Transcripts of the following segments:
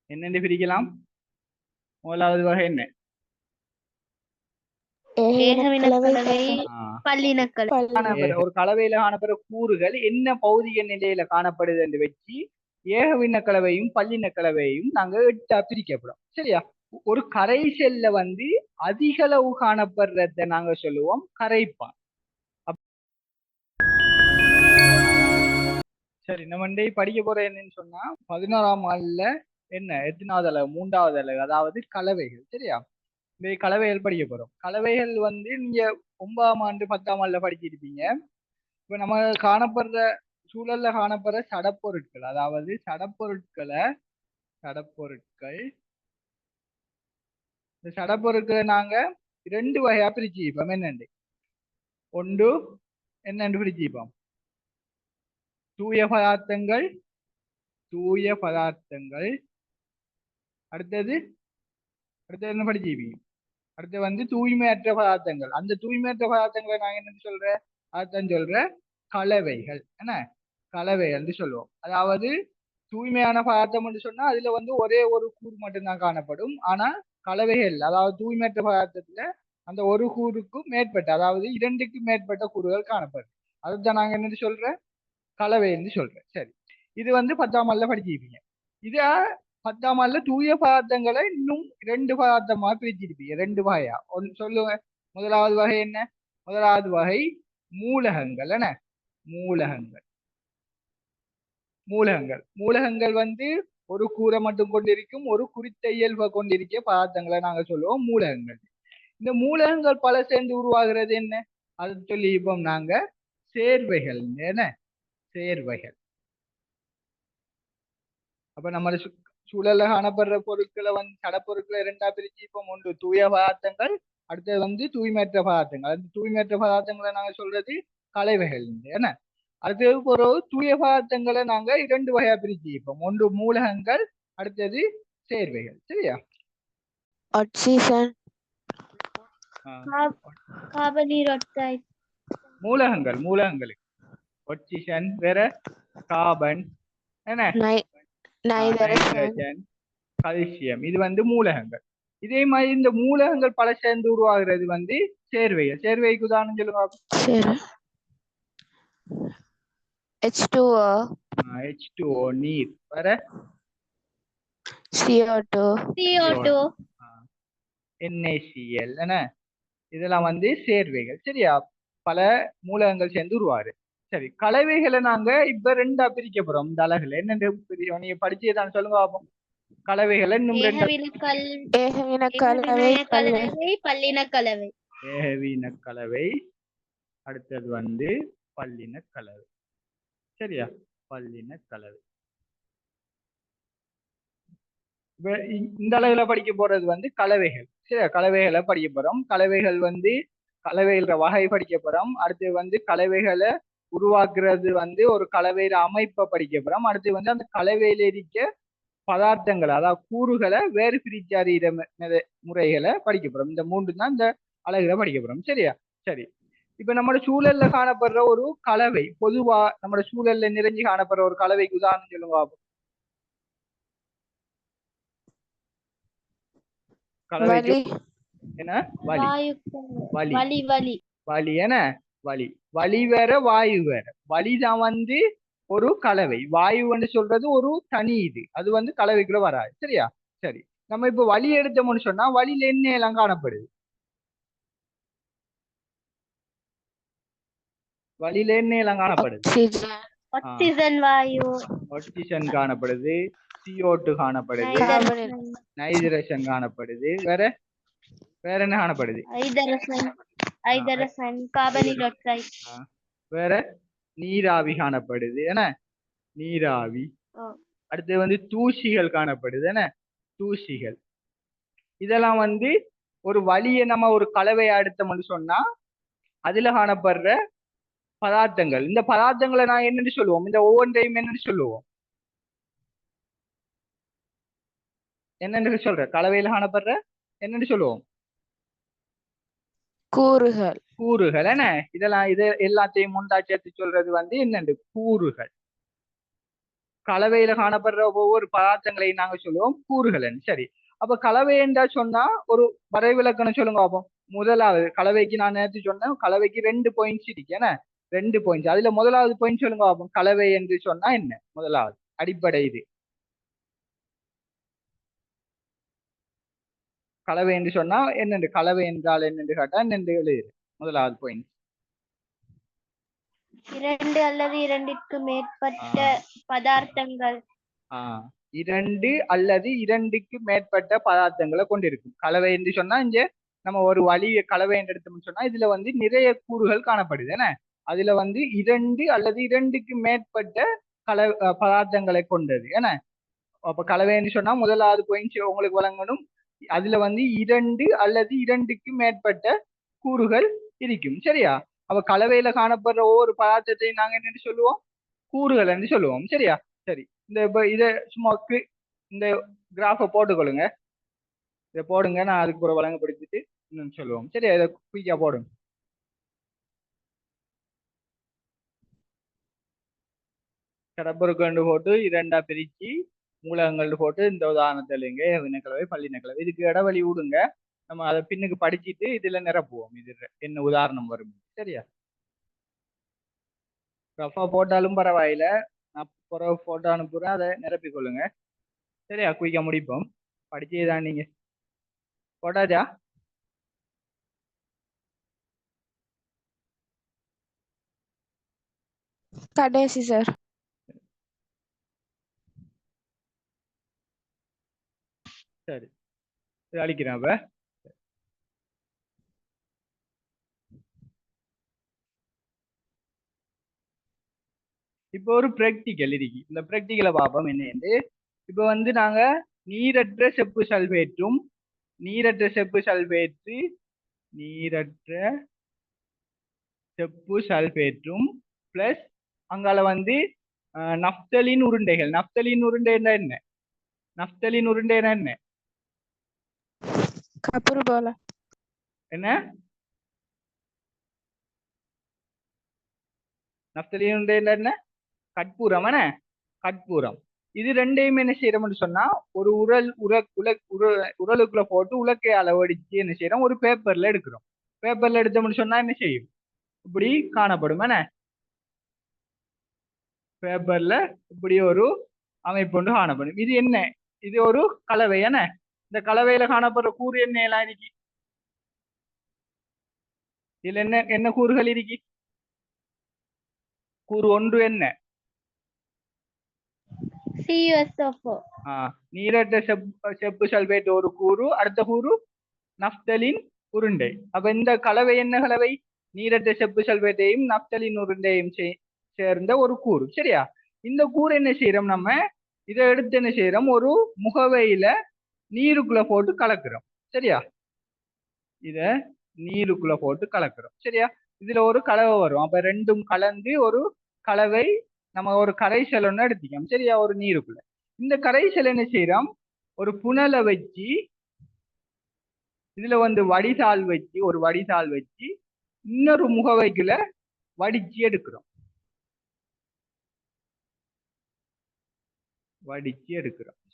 என்னென்று பிரிக்கலாம்? முதலாவது வகை என்ன? ஏகவினக்கலவை, பல்லினக்கலவை. ஒரு கலவையில காணப்படுற கூறுகள் என்ன பௌதிக நிலையில காணப்படுது என்று வச்சு ஏகவின கலவையும் பல்லின கலவையும் நாங்க 8 பிரிக்கப்படும். சரியா? ஒரு கரைசல்ல வந்து அதிக அளவு காணப்படுறத நாங்க சொல்லுவோம் கரைப்பான். சரி, நம்ம படிக்க போற என்னன்னு சொன்னா 11ஆம் ஆண்டுல என்ன எத்தனாவது அளவு? 3வது அளவு, அதாவது கலவைகள். சரியா? இந்த கலவைகள் படிக்க போறோம். கலவைகள் வந்து நீங்க 9ஆம் ஆண்டு 10ஆம் ஆண்டுல படிச்சிருப்பீங்க. இப்ப நம்ம காணப்படுற சூழல்ல காணப்படுற சடப்பொருட்கள், அதாவது சடப்பொருட்கள் இந்த சடப்பொருட்களை நாங்க 2 வகையா பிரிச்சுப்போம். என்னண்டு? ஒன்று என்னண்டு பிரிச்சுப்போம்? தூய பதார்த்தங்கள். அடுத்தது என்ன படிச்சுப்பீங்க? அடுத்து வந்து தூய்மையற்ற பதார்த்தங்கள். அந்த தூய்மையற்ற பதார்த்தங்களை நாங்க என்னன்னு சொல்ற? அதான் சொல்ற கலவைகள். என்ன கலவைகள் சொல்லுவோம். அதாவது தூய்மையான பதார்த்தம் என்று சொன்னா அதுல வந்து ஒரே ஒரு கூறு மட்டும்தான் காணப்படும். ஆனா கலவைகள், அதாவது தூய்மையற்ற பதார்த்தத்துல அந்த ஒரு கூறுக்கும் மேற்பட்ட, அதாவது 2க்கு மேற்பட்ட கூறுகள் காணப்படும். அதுதான் நாங்க என்னன்னு சொல்ற? கலவை என்று சொல்றேன். சரி, இது வந்து 10ஆம் ஆண்டுல படிச்சிருப்பீங்க. இத 10ஆம் ஆண்டுல தூய பதார்த்தங்களை இன்னும் 2 பதார்த்தமா பிரிச்சிருப்பீங்க. 2 வகையா. ஒன்று சொல்லுங்க. முதலாவது வகை என்ன? முதலாவது வகை மூலகங்கள். என்ன மூலகங்கள்? மூலகங்கள் வந்து ஒரு கூரை மட்டும் கொண்டிருக்கும், ஒரு குறித்த இயல்பை கொண்டிருக்க பதார்த்தங்களை நாங்க சொல்லுவோம் மூலகங்கள். இந்த மூலகங்கள் பல சேர்ந்து உருவாகிறது என்ன? அது சொல்லி இப்போ நாங்க சேர்வைகள். என்ன சேர்வைகள்? அப்ப நம்ம சூழல்ல காணப்படுற பொருட்களை வந்து சடப்பொருட்களை 2ஆ பிரிச்சு இப்போ ஒன்று தூய பதார்த்தங்கள், அடுத்தது வந்து தூய்மையற்ற பதார்த்தங்கள். அந்த தூய்மையற்ற பதார்த்தங்களை நாங்க சொல்றது கலவைகள். என்ன அடுத்தது ஒரு தூய பதார்த்தங்களை நாங்க 2 வகையா பிரிச்சு இப்போ ஒன்று மூலகங்கள், அடுத்தது சேர்வைகள். சரியா? மூலகங்களுக்கு ஆக்சிஜன், வேற கார்பன், என்ன நைட்ரஜன், கல்சியம். இது வந்து மூலகங்கள். இதே மாதிரி இந்த மூலகங்கள் பல சேர்ந்து உருவாகிறது வந்து சேர்வைகள். சேர்வைக்கு உதாரணம் சொல்லுங்க. H2O நீர், வேற CO2 NaCl. என்ன இதெல்லாம் வந்து சேர்வைகள். சரியா? பல மூலகங்கள் சேர்ந்து உருவாரு. சரி, கலவைகளை நாங்க இப்ப 2ஆ பிரிக்க போறோம். இந்த அலகுல என்னென்று நீங்க படிச்சதான் சொல்லுங்க பாப்போம். கலவைகளை இன்னும் ஏகவின கலவை, ஏகவின கலவை, அடுத்தது வந்து பல்லின கலவை. சரியா? பல்லின கலவை. இந்த அளவுல படிக்க போறது வந்து கலவைகள். சரியா? கலவைகளை படிக்க போறோம். கலவைகள் வந்து கலவைகள வகை படிக்க போறோம். அடுத்து வந்து கலவைகளை உருவாக்குறது வந்து ஒரு கலவையில அமைப்பை படிக்க போறோம். அடுத்து வந்து அந்த கலவையில இருக்க பதார்த்தங்களை, அதாவது கூறுகளை வேறு பிரிச்சு அறிகிற முறைகளை படிக்க போறோம். இந்த 3 தான் இந்த அழகுல படிக்க போறோம். சரியா? சரி, இப்ப நம்ம சூழல்ல காணப்படுற ஒரு கலவை, பொதுவா நம்ம சூழல்ல நிறைஞ்சு காணப்படுற ஒரு கலவைக்கு உதாரணம் சொல்லுங்க. கலவை என்ன? வலி. என்ன வலி வேற, வாயு வேற. வலிதான் வந்து ஒரு கலவை. வாயுன்னு சொல்றது ஒரு தனி இது, அது வந்து கலவைக்குள்ள வராது. சரியா? சரி, நம்ம இப்ப வலி எடுத்தோம்னு சொன்னா வலியில என்ன எல்லாம் காணப்படுது? வலியில என்ன எல்லாம் காணப்படுது? ஆக்சிஜன் காணப்படுது, CO2 காணப்படுது, நைட்ரஜன் காணப்படுது, வேற என்ன காணப்படுது? வேற நீராவி காணப்படுது. என்ன நீராவி. அடுத்து வந்து தூசிகள் காணப்படுது. என்ன தூசிகள். இதெல்லாம் வந்து ஒரு வலியை நம்ம ஒரு கலவையை எடுத்தோம்னு சொன்னா அதுல காணப்படுற பதார்த்தங்கள். இந்த பதார்த்தங்களை நான் என்னன்னு சொல்லுவோம்? இந்த ஒவ்வொன்றையும் என்னன்னு சொல்லுவோம்? என்னன்னு சொல்ற? கலவையில காணப்படுற என்னன்னு சொல்லுவோம்? கூறுகள். என்ன இதெல்லாம் இது எல்லாத்தையும் ஒன்றா சேர்த்து சொல்றது வந்து என்னண்டு? கூறுகள். கலவையில காணப்படுற ஒவ்வொரு பதார்த்தங்களையும் நாங்க சொல்லுவோம் கூறுகள். சரி, அப்ப கலவை என்றா சொன்னா ஒரு வரைவிலக்கணம் சொல்லுங்க பாப்போம். முதலாவது கலவைக்கு நான் நேற்று சொன்னேன், கலவைக்கு 2 பாயிண்ட்ஸ் இருக்கு. என்ன 2 பாயிண்ட்ஸ்? அதுல முதலாவது பாயிண்ட் சொல்லுங்க பாப்போம். கலவை என்று சொன்னா என்ன? முதலாவது அடிப்படை இது. கலவை என்று சொன்னா என்னென்று, கலவை என்றால் என்னென்று கேட்டா என்னென்று எழுது. முதலாவது பாயிண்ட் 2 அல்லது 2க்கு மேற்பட்ட பதார்த்தங்கள். 2 அல்லது 2க்கு மேற்பட்ட பதார்த்தங்களை கொண்டிருக்கும். கலவை என்று சொன்னா இங்க நம்ம ஒரு வழிய கலவை என்று எடுத்தோம்னு சொன்னா இதுல வந்து நிறைய கூறுகள் காணப்படுது. என்ன அதுல வந்து 2 அல்லது 2க்கு மேற்பட்ட பதார்த்தங்களை கொண்டது. என்ன அப்ப கலவை என்று சொன்னா முதலாவது பாயிண்ட் உங்களுக்கு வழங்கணும். அதுல வந்து 2 அல்லது 2க்கு மேற்பட்ட கூறுகள் இருக்கும். சரியா? அப்ப கலவையில காணப்படுற ஒவ்வொரு பதார்த்தத்தையும் நாங்க என்னன்னு சொல்லுவோம்? கூறுகள் என்று சொல்லுவோம். சரியா? சரி, இந்த இத சும்மா இந்த கிராஃபை போட்டுக்கொள்ளுங்க. இதை போடுங்க, நான் அதுக்கு ஒரு வழங்கப்படுத்திட்டு இன்னும் சொல்லுவோம். சரியா? இதை குயிக்கா போடுங்க. கடப்பொருட்கள் போட்டு 2ஆ பிரிச்சு மூலகங்கள் போட்டு இந்த உதாரணத்துல இங்க வினைக்கலவை பல்லினக்கலவை இதுக்கு இடைவெளி விடுங்க. நம்ம அதை பின்னுக்கு படிச்சுட்டு இதுல நிரப்புவோம். இது என்ன உதாரணம் வரும். சரியா? ரஃபா போட்டாலும் பரவாயில்ல, நான் பிறகு போட்டோ அனுப்புறேன், அதை நிரப்பிக் கொள்ளுங்க. சரியா? குயிக்கா முடிப்போம். படிச்சேதான் நீங்க போட்டாச்சா? கடைசி சார். சரி, இது அழிக்கிறேன். அப்ப இப்போ ஒரு பிராக்டிக்கல் இருக்கு. இந்த பிராக்டிக்கலை பார்ப்போம். என்ன இப்ப வந்து நாங்க நீரற்ற செப்பு சல்பேற்றும் நீரற்ற செப்பு சல்பேற்றும் பிளஸ் அங்கால வந்து நப்தலின் உருண்டைகள். நப்தலின் உருண்டைன்னா என்ன? நப்தலின் உருண்டைன்னா என்ன? கப்புரு போல என்ன? நப்தலின் உருண்டைன்னா என்ன? கற்பூரம். என்ன கற்பூரம்? இது ரெண்டையும் என்ன செய்யறோம்னு சொன்னா ஒரு உரலுக்குள்ள போட்டு உலக்கையால வடிச்சு என்ன செய்யறோம்? ஒரு பேப்பர்ல எடுக்கிறோம். பேப்பர்ல எடுத்தோம்னு சொன்னா என்ன செய்யும்? இப்படி காணப்படும். என்ன பேப்பர்ல இப்படி ஒரு அமைப்பு ஒன்று காணப்படும். இது என்ன? இது ஒரு கலவை. என்ன இந்த கலவையில காணப்படுற கூறு என்ன எல்லாம் இருக்கு? இதுல என்ன என்ன கூறுகள் இருக்கு? கூறு ஒன்று என்ன? CuSO4. நீரற்ற செப்பு சல்பேட் ஒரு கூறு. அடுத்த கூறு நப்தலின் உருண்டை. அப்ப இந்த கலவை என்ன கலவை? நீரற்ற செப்பு சல்பேட்டையும் நப்தலின் உருண்டையும் சேர்ந்த ஒரு கூறு. சரியா? இந்த கூறு என்ன செய்யறோம்? நம்ம இதை எடுத்து என்ன செய்யறோம்? ஒரு முகவையில நீருக்குள்ள போட்டு கலக்குறோம். சரியா? இத நீருக்குள்ள போட்டு கலக்குறோம். சரியா? இதுல ஒரு கலவை வரும். அப்ப ரெண்டும் கலந்து ஒரு கலவை நம்ம ஒரு கரைசல் ஒன்று எடுத்துக்கோம். சரியா? ஒரு நீருக்குள்ள இந்த கரைசல் என்ன செய்யறோம்? ஒரு புனலை வச்சு இதுல வந்து வடிதாள் வச்சு இன்னொரு முகவைக்குள்ள வடிச்சு எடுக்கிறோம்.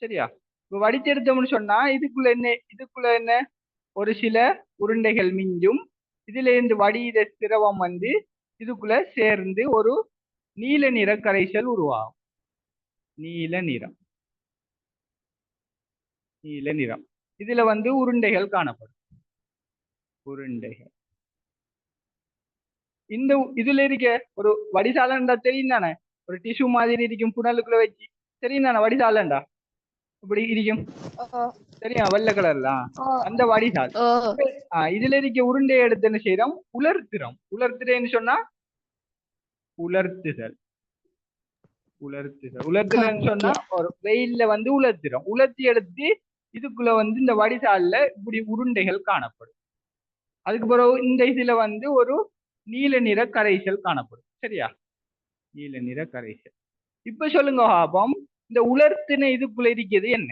சரியா? இப்ப வடிச்சு எடுத்தோம்னு சொன்னா இதுக்குள்ள என்ன ஒரு சில உருண்டைகள் மிஞ்சும். இதுல இருந்து வடித திரவம் வந்து இதுக்குள்ள சேர்ந்து ஒரு நீல நிற கரைசல் உருவாகும். நீல நிறம். இதுல வந்து உருண்டைகள் காணப்படும். இந்த இதுல இருக்க ஒரு வடிசாலண்டா தெரியும் தானே? ஒரு டிஷ்யூ மாதிரி இருக்கும் புனலுக்குள்ள வச்சு. தெரியும் தானே வடிசாலண்டா? இப்படி இருக்கும். சரியா? வெள்ளை கலர்லாம் அந்த வடிசால். இதுல இருக்க உருண்டையை எடுத்து என்ன செய்யறோம்? உலர்த்துறேன்னு சொன்னா உலர்த்துறேன்னு சொன்னா ஒரு வெயில்ல வந்து உலர்த்தி எடுத்து இதுக்குள்ள வந்து இந்த வடிசால்ல இப்படி உருண்டைகள் காணப்படும். அதுக்கு பிறகு இந்த இதுல வந்து ஒரு நீல நிற கரைசல் காணப்படும். சரியா? நீல நிற கரைசல். இப்ப சொல்லுங்க பாப்போம், இந்த உலர்த்தின இதுக்குள்ள இருக்கிறது என்ன?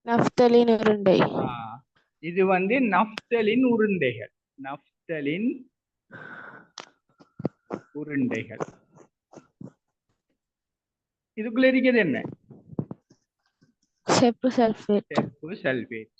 நப்தலின் உருண்டை. இது வந்து நப்தலின் உருண்டைகள். இதுக்குள்ள இருக்கிறது என்ன? செப்பு சல்ஃபேட். செப்பு சல்பேட்.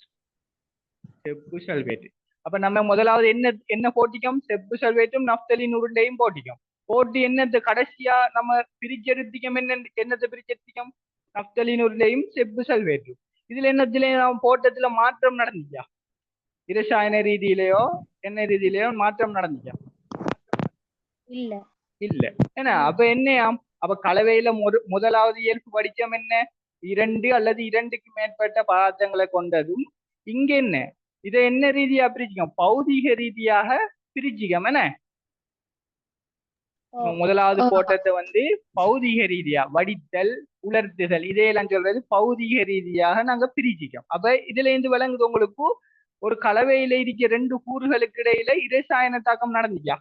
செப்பு சல்பேட். அப்ப நம்ம முதலாவது என்ன போட்டிக்கும்? செப்பு சல்பேட்டும் நப்தலின் உருண்டையும் போட்டிக்கும். போட்டு என்னது கடைசியா நம்ம பிரிச்செடுத்திக்கும்? என்னத்தை பிரிச்செடுத்திக்கும்? நப்தலின் உருண்டையும் செப்பு சல்பேட்டும். இதுல என்னத்துல நம்ம போட்டதுல மாற்றம் நடந்துச்சா? இரசாயன ரீதியிலேயோ என்ன ரீதியிலேயோ மாற்றம் நடந்துச்சா? இல்ல. இல்ல. ஏன்னா அப்ப என்னையாம்? அப்ப கலவையில முதலாவது இயல்பு படிச்சம் என்ன? 2 அல்லது 2க்கு மேற்பட்ட பதார்த்தங்களை கொண்டதும். இங்க என்ன? இதை என்ன ரீதியா பிரிச்சுக்கோம்? பௌதீக ரீதியாக பிரிச்சுக்கோம். என்ன முதலாவது போட்டத்தை வந்து பௌதீக ரீதியா வடித்தல், உலர்த்துதல், இதையெல்லாம் சொல்றது பௌதீக ரீதியாக நாங்க பிரிச்சுக்கோம். அப்ப இதுல இருந்து விளங்குது உங்களுக்கு ஒரு கலவையில இருக்க 2 கூறுகளுக்கு இடையில இரசாயன தாக்கம் நடந்துச்சா?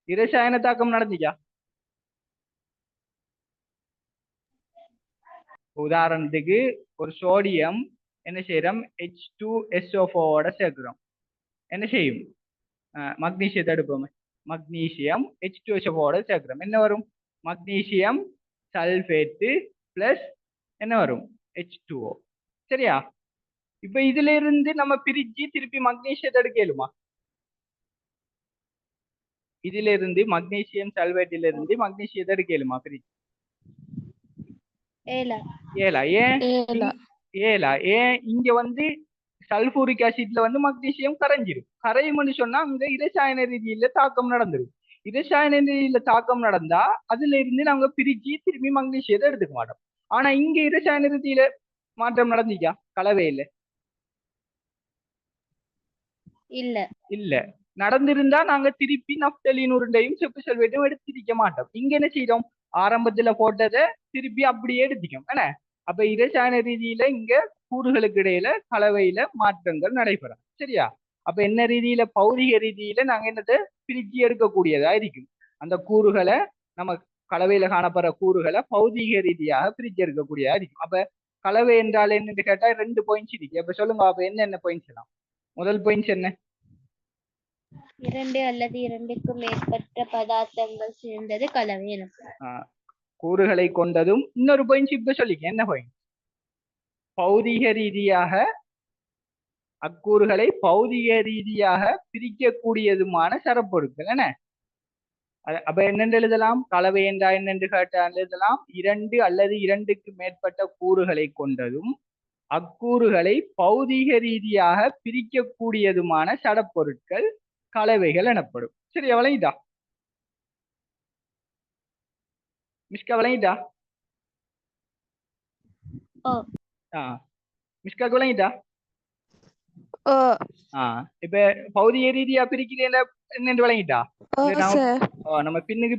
இரசாயன தாக்கம் நடந்துச்சா? உதாரணத்துக்கு ஒரு சோடியம் என்ன செய்யறோம்? H2SO4 சேர்க்கிறோம். என்ன செய்யும்? மக்னீசியத்தை எடுப்போம். மக்னீசியம் H2SO4 சேர்க்கிறோம். என்ன வரும்? மக்னீசியம் சல்பேட்டு பிளஸ் என்ன வரும்? H2O. சரியா? இப்ப இதுல இருந்து நம்ம பிரிச்சு திருப்பி மக்னீசியத்தை எடுக்கலுமா? இதுல இருந்து மக்னீசியம் சல்பேட்டில இருந்து மக்னீசியத்தை எடுக்கலுமா பிரிச்சு? ஏலா. ஏன்? ஏன் இங்க வந்து சல்பூரிக் ஆசிட்ல வந்து மக்னீசியம் கரைஞ்சிரும். கரையும்னு சொன்னா அங்க இரசாயன ரீதியில தாக்கம் நடந்துரும். இரசாயன ரீதியில தாக்கம் நடந்தா அதுல இருந்து நாங்க பிரிச்சு திரும்பி மக்னீசியத்தை எடுத்துக்க மாட்டோம். ஆனா இங்க இரசாயன ரீதியில மாற்றம் நடந்துச்சா கலவையில? இல்ல. இல்ல. நடந்திருந்தா நாங்க திருப்பி நப்தலின் உருண்டையும் செப்பு சல்பேட்டும் எடுத்திருக்க மாட்டோம். இங்க என்ன செய்யறோம்? ஆரம்பத்துல போட்டதை திருப்பி அப்படியே எடுத்துக்கோம். என்ன அப்ப இரசாயன ரீதியில இங்க கூறுகளுக்கு இடையில கலவையில மாற்றங்கள் நடைபெறும். சரியா? அப்ப என்ன ரீதியில? பௌதிக ரீதியில நாங்க என்னத்தை பிரிச்சு எடுக்கக்கூடியதா இருக்கும். அந்த கூறுகளை நம்ம கலவையில காணப்படுற கூறுகளை பௌதிக ரீதியாக பிரிச்சு எடுக்கக்கூடியதா இருக்கும். அப்ப கலவை என்றால் என்னன்னு கேட்டா 2 பாயிண்ட்ஸ் இருக்கு. அப்ப சொல்லுங்க, அப்ப என்ன பாயிண்ட்ஸ் எல்லாம்? முதல் பாயிண்ட்ஸ் என்ன? 2 அல்லது 2க்கு மேற்பட்ட பதார்த்தங்கள் சேர்ந்தது கலவை எனப்படும். கூறுகளை கொண்டதும். இன்னொரு பாயிண்ட்ஸ் இப்ப சொல்லிக்க. என்ன பாயிண்ட்? பௌதிக ரீதியாக அக்கூறுகளை பௌதிக ரீதியாக பிரிக்கக்கூடியதுமான சரப்பொருட்கள். என்ன அப்ப என்னென்று எழுதலாம்? கலவை என்றா என்னென்று கேட்டால் எழுதலாம் 2 அல்லது 2க்கு மேற்பட்ட கூறுகளை கொண்டதும் அக்கூறுகளை பௌதிக ரீதியாக பிரிக்கக்கூடியதுமான சடப்பொருட்கள் கலவைகள் எனப்படும். சரி, விளங்கிட்டா? மிஸ்கா விளங்கிட்டா? மிஸ்கா விளங்கிட்டா? இப்ப பௌதிக ரீதியா பிரிக்கிறேன் என்னென்று விளங்கிட்டா? நம்ம பின்னுக்கு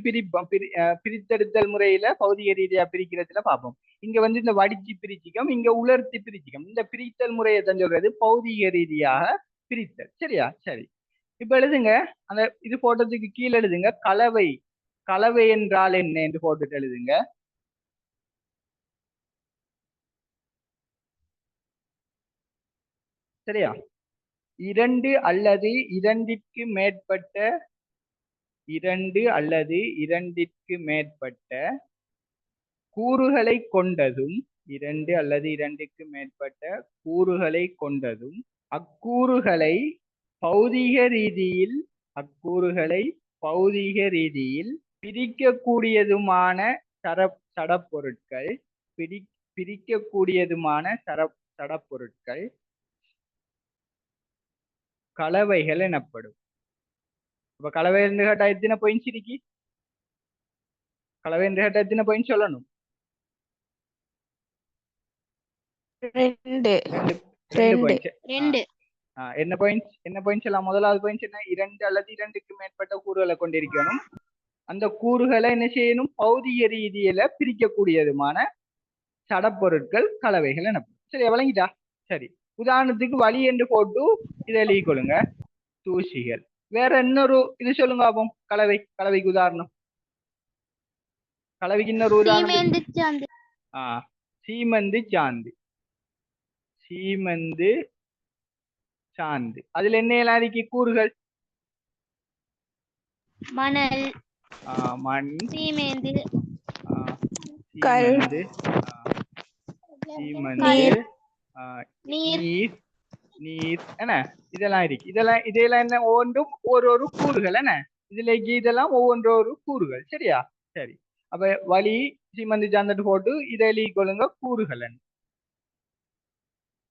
பிரித்தெடுத்தல் முறையில பௌதிக ரீதியா பிரிக்கிறதுல பார்ப்போம். இங்க வந்து இந்த வடிச்சு பிரிச்சுக்கும், இங்க உலர்த்தி பிரிச்சுக்கும். இந்த பிரித்தல் முறையை தான் சொல்றது பௌதிக ரீதியாக பிரித்தல். சரியா? சரி, இப்ப எழுதுங்க. அந்த இது போட்டதுக்கு கீழே எழுதுங்க கலவை. கலவை என்றால் என்ன என்று போட்டுட்டு எழுதுங்க. சரியா? 2 அல்லது 2ற்கு மேற்பட்ட கூறுகளை கொண்டதும் 2 அல்லது 2ற்கு மேற்பட்ட கூறுகளை கொண்டதும் அக்கூறுகளை பௌதிக ரீதியில் பிரிக்கக்கூடியதுமான சடப்பொருட்கள் கலவைகள் எனப்படும். இப்ப கலவை என்று கேட்டா எத்தனை பாயிண்ட்ஸ் இருக்கு? கலவை என்று கேட்டா எத்தனை பாயிண்ட்ஸ் சொல்லணும்? 2 என்ன பாயிண்ட்ஸ் எல்லாம்? முதலாவது பாயிண்ட்ஸ் என்ன? 2 அல்லது 2க்கு மேற்பட்ட கூறுகளை கொண்டிருக்கணும். அந்த கூறுகளை என்ன செய்யணும்? பௌதிக ரீதியில பிரிக்கக்கூடியதுமான சடப்பொருட்கள் கலவைகள் எனப்படும். சரி, விளங்கிட்டா? சரி, உதாரணத்துக்கு வழி என்று போட்டு இதை எழுதிக்கொள்ளுங்க. தூசிகள். வேற இன்னொரு இது சொல்லுங்க பாப்போம். கலவைக்கு உதாரணம். கலவைக்கு இன்னொரு உதாரணம். சீமந்து சாந்து. அதுல என்ன எல்லாம் இருக்கு? கூறுகள். மணல், மண் சீமேந்து கல் சீமந்து சீமந்து நீர் நீர் நீர் நீர் என்ன இதெல்லாம் இருக்கு இதெல்லாம் என்ன ஒவ்வொன்றும் ஒரு கூறுகள் என்ன இதுல இதெல்லாம் ஒவ்வொரு கூறுகள் சரியா சரி அப்ப வழி சீமந்து சார்ந்துட்டு போட்டு இதை கொள்ளுங்க கூறுகள்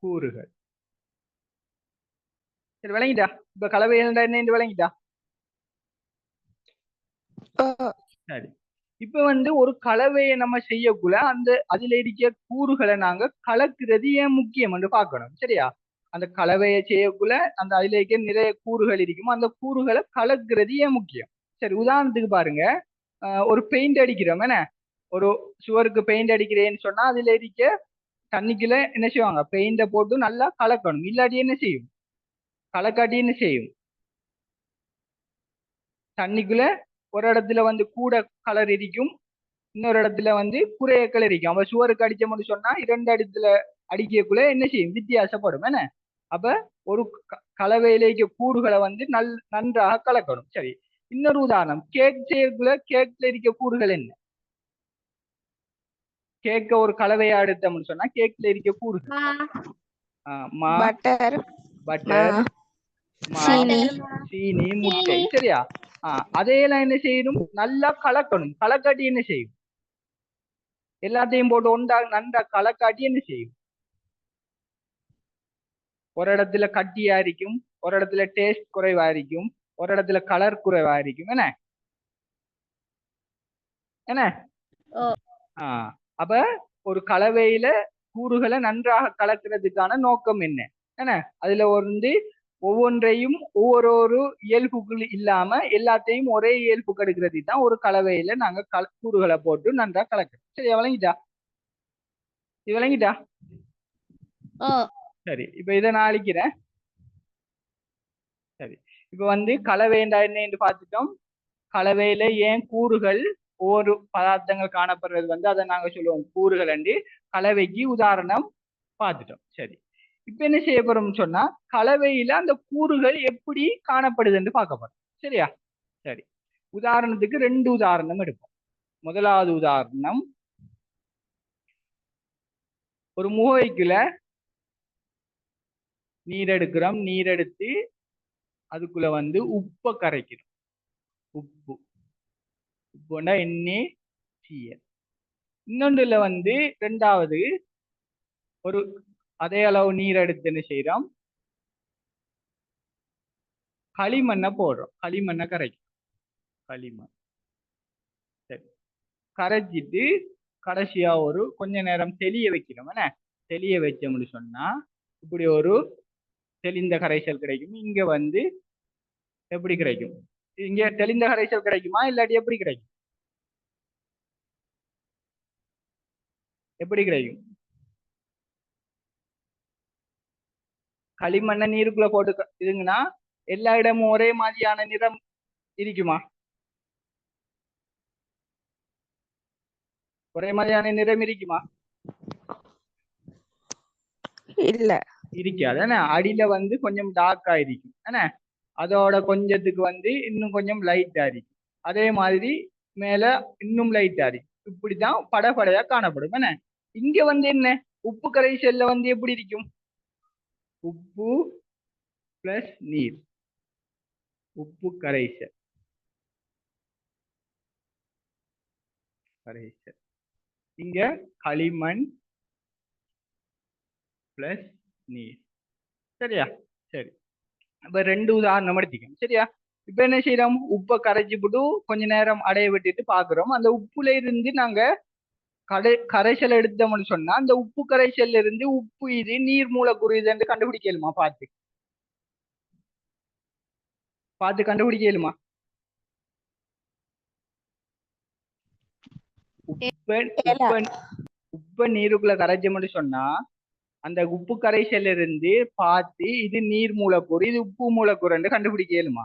கூறுகள் சரி விளங்கிட்டா இப்ப கலவை என்ன விளங்கிட்டா சரி இப்ப ஒரு கலவையை நம்ம செய்யக்குள்ள அதுல இருக்க கூறுகளை நாங்க கலக்குறது ஏன் முக்கியம் என்று பார்க்கணும் சரியா அந்த கலவையை செய்யக்குள்ள அதுல இருக்க நிறைய கூறுகள் இருக்கும் அந்த கூறுகளை கலக்குறது ஏன் முக்கியம் சரி உதாரணத்துக்கு பாருங்க ஒரு பெயிண்ட் அடிக்கிறோம் என்ன ஒரு சுவருக்கு பெயிண்ட் அடிக்கிறேன்னு சொன்னா அதுல இருக்க தண்ணிக்குள்ள என்ன செய்வாங்க பெயிண்டை போட்டு நல்லா கலக்கணும் இல்லாட்டி என்ன செய்யும் கலக்காட்டி என்ன செய்யும் தண்ணிக்குள்ள ஒரு இடத்துல கூட கலர் இருக்கும் இன்னொரு இடத்துல குறைய கலர் இருக்கும் அப்ப சுவருக்கு அடிச்சோம்னு சொன்னா 2 இடத்துல அடிக்கக்குள்ள என்ன செய்யும் வித்தியாசப்படும் என்ன அப்ப ஒரு கலவையிலேக்கு கூறுகளை நன்றாக கலக்கணும் சரி இன்னொரு உதாரணம் கேக் செய்யக்குள்ள கேக்ல இருக்க கூறுகள் என்ன கேக்க ஒரு கலவையா எடுத்தோம்னு சொன்னா கேக்ல இருக்க கூறுகள் பட்டர் பட்டர் சீனி சீனி முட்டை சரியா அதையெல்லாம் என்ன செய்யணும் நல்லா கலக்கணும் கலக்காட்டி என்ன செய்யும் எல்லாத்தையும் போட்டு நன்றா கலக்காட்டி என்ன செய்யும் ஒரு இடத்துல கட்டியா இருக்கும் ஒரு இடத்துல டேஸ்ட் குறைவா இருக்கும் ஒரு இடத்துல கலர் குறைவா இருக்கும் என்ன அப்ப ஒரு கலவையில கூறுகளை நன்றாக கலக்கிறதுக்கான நோக்கம் என்ன அதுல ஒவ்வொன்றையும் ஒவ்வொரு இயல்புகள் இல்லாம எல்லாத்தையும் ஒரே இயல்புக்கு எடுக்கிறது தான் ஒரு கலவையில நாங்க கூறுகளை போட்டு நன்றா கலக்கிறோம் சரி விளங்கிட்டா சரி இப்ப இதை நான் அழிக்கிறேன் சரி இப்ப கலவைண்டா என்ன பார்த்துட்டோம் கலவையில ஏன் கூறுகள் ஒவ்வொரு பதார்த்தங்கள் காணப்படுறது அதை நாங்க சொல்லுவோம் கூறுகள் என்று கலவைக்கு உதாரணம் பார்த்துட்டோம் சரி இப்ப என்ன செய்ய போறோம்னு சொன்னா கலவையில அந்த கூறுகள் எப்படி காணப்படுதுன்னு பார்க்க போறோம் சரியா சரி உதாரணத்துக்கு 2 உதாரணம் எடுப்போம் முதலாவது உதாரணம் ஒரு முகைக்குள்ள நீர் எடுக்கிறோம் நீர் எடுத்து அதுக்குள்ள உப்பை கரைக்கிறோம் உப்புண்டா NaCl இன்னொன்றுல ரெண்டாவது ஒரு அதே அளவு நீர் எடுத்து என்ன செய்யறோம் களிமண்ணை போடுறோம் களிமண்ணை கரைக்கும் களிமண் சரி கரைச்சிட்டு கடைசியா கொஞ்ச நேரம் தெளிய வைக்கிறோம் என்ன தெளிய வச்சோம்னு சொன்னா இப்படி ஒரு தெளிந்த கரைசல் கிடைக்கும் இங்க எப்படி கிடைக்கும் இங்க தெளிந்த கரைசல் கிடைக்குமா இல்லாட்டி எப்படி கிடைக்கும் எப்படி கிடைக்கும் களிமண்ணை நீருக்குள்ள போட்டு இதுங்கன்னா எல்லா இடமும் ஒரே மாதிரியான நிறம் இருக்குமா ஒரே மாதிரியான நிறம் இருக்குமா இல்ல இருக்காது அடியில கொஞ்சம் டார்க்கா இருக்கும் என்ன அதோட கொஞ்சத்துக்கு இன்னும் கொஞ்சம் லைட்டா இருக்கும் அதே மாதிரி மேல இன்னும் லைட்டா இருக்கும் இப்படிதான் படப்படையா காணப்படும் என்ன இங்க என்ன உப்பு கரைசல்ல எப்படி இருக்கும் உப்பு பிளஸ் நீர் உப்பு கரைசல் இங்க களிமண் பிளஸ் நீர் சரியா சரி இப்ப 2 உதாரணம் எடுத்துக்கோங்க சரியா இப்ப என்ன செய்யறோம் உப்பை கரைச்சி போட்டு கொஞ்ச நேரம் அடைய விட்டுட்டு பாக்குறோம் அந்த உப்புல இருந்து நாங்க கரைசல் எடுத்தோம்னு சொன்னா அந்த உப்பு கரைசல்ல இருந்து உப்பு இது நீர் மூலக்கூறு இதுன்னு கண்டுபிடிக்கலுமா பார்த்து கண்டுபிடிக்கலுமா உப்ப நீருக்குள்ள கரைச்சோம்னு சொன்னா அந்த உப்பு கரைசல்ல இருந்து பார்த்து இது நீர் மூலக்கூறு இது உப்பு மூலக்கூறு கண்டுபிடிக்கலுமா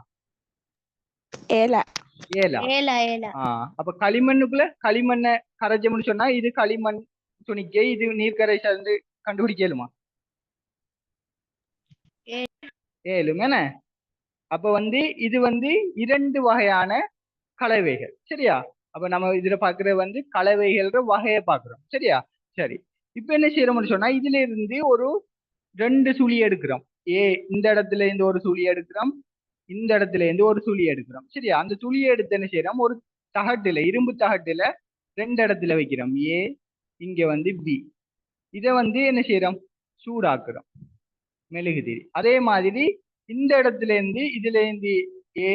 அப்ப களிமண்ணுக்குள்ள களிமண்ணை கரைச்சோம்னு சொன்னா இது களிமண் துணிக்கை இது நீர் கரைசல் கண்டுபிடிக்கலுமா ஏழும் என்ன அப்ப இது 2 வகையான கலவைகள். சரியா? அப்ப நம்ம இதுல பாக்குறது வந்து கலவைகள்ன்ற வகையை பாக்குறோம். சரியா? சரி. இப்ப என்ன செய்யறோம்னு சொன்னா இதுல இருந்து ஒரு 2 சுழி எடுக்கிறோம். இந்த இடத்துல இருந்து ஒரு சுழி எடுக்கிறோம், இந்த இடத்துல இருந்து ஒரு சுழி எடுக்கிறோம். சரியா? அந்த சுழியை எடுத்து என்ன செய்யறோம், ஒரு தகட்டுல, இரும்பு தகட்டுல 2 இடத்துல வைக்கிறோம். இங்க வந்து பி. இதை வந்து என்ன செய்யறோம், சூடாக்குறோம் மெழுகுதிரி. அதே மாதிரி இந்த இடத்துல இருந்து இதுல இருந்து ஏ,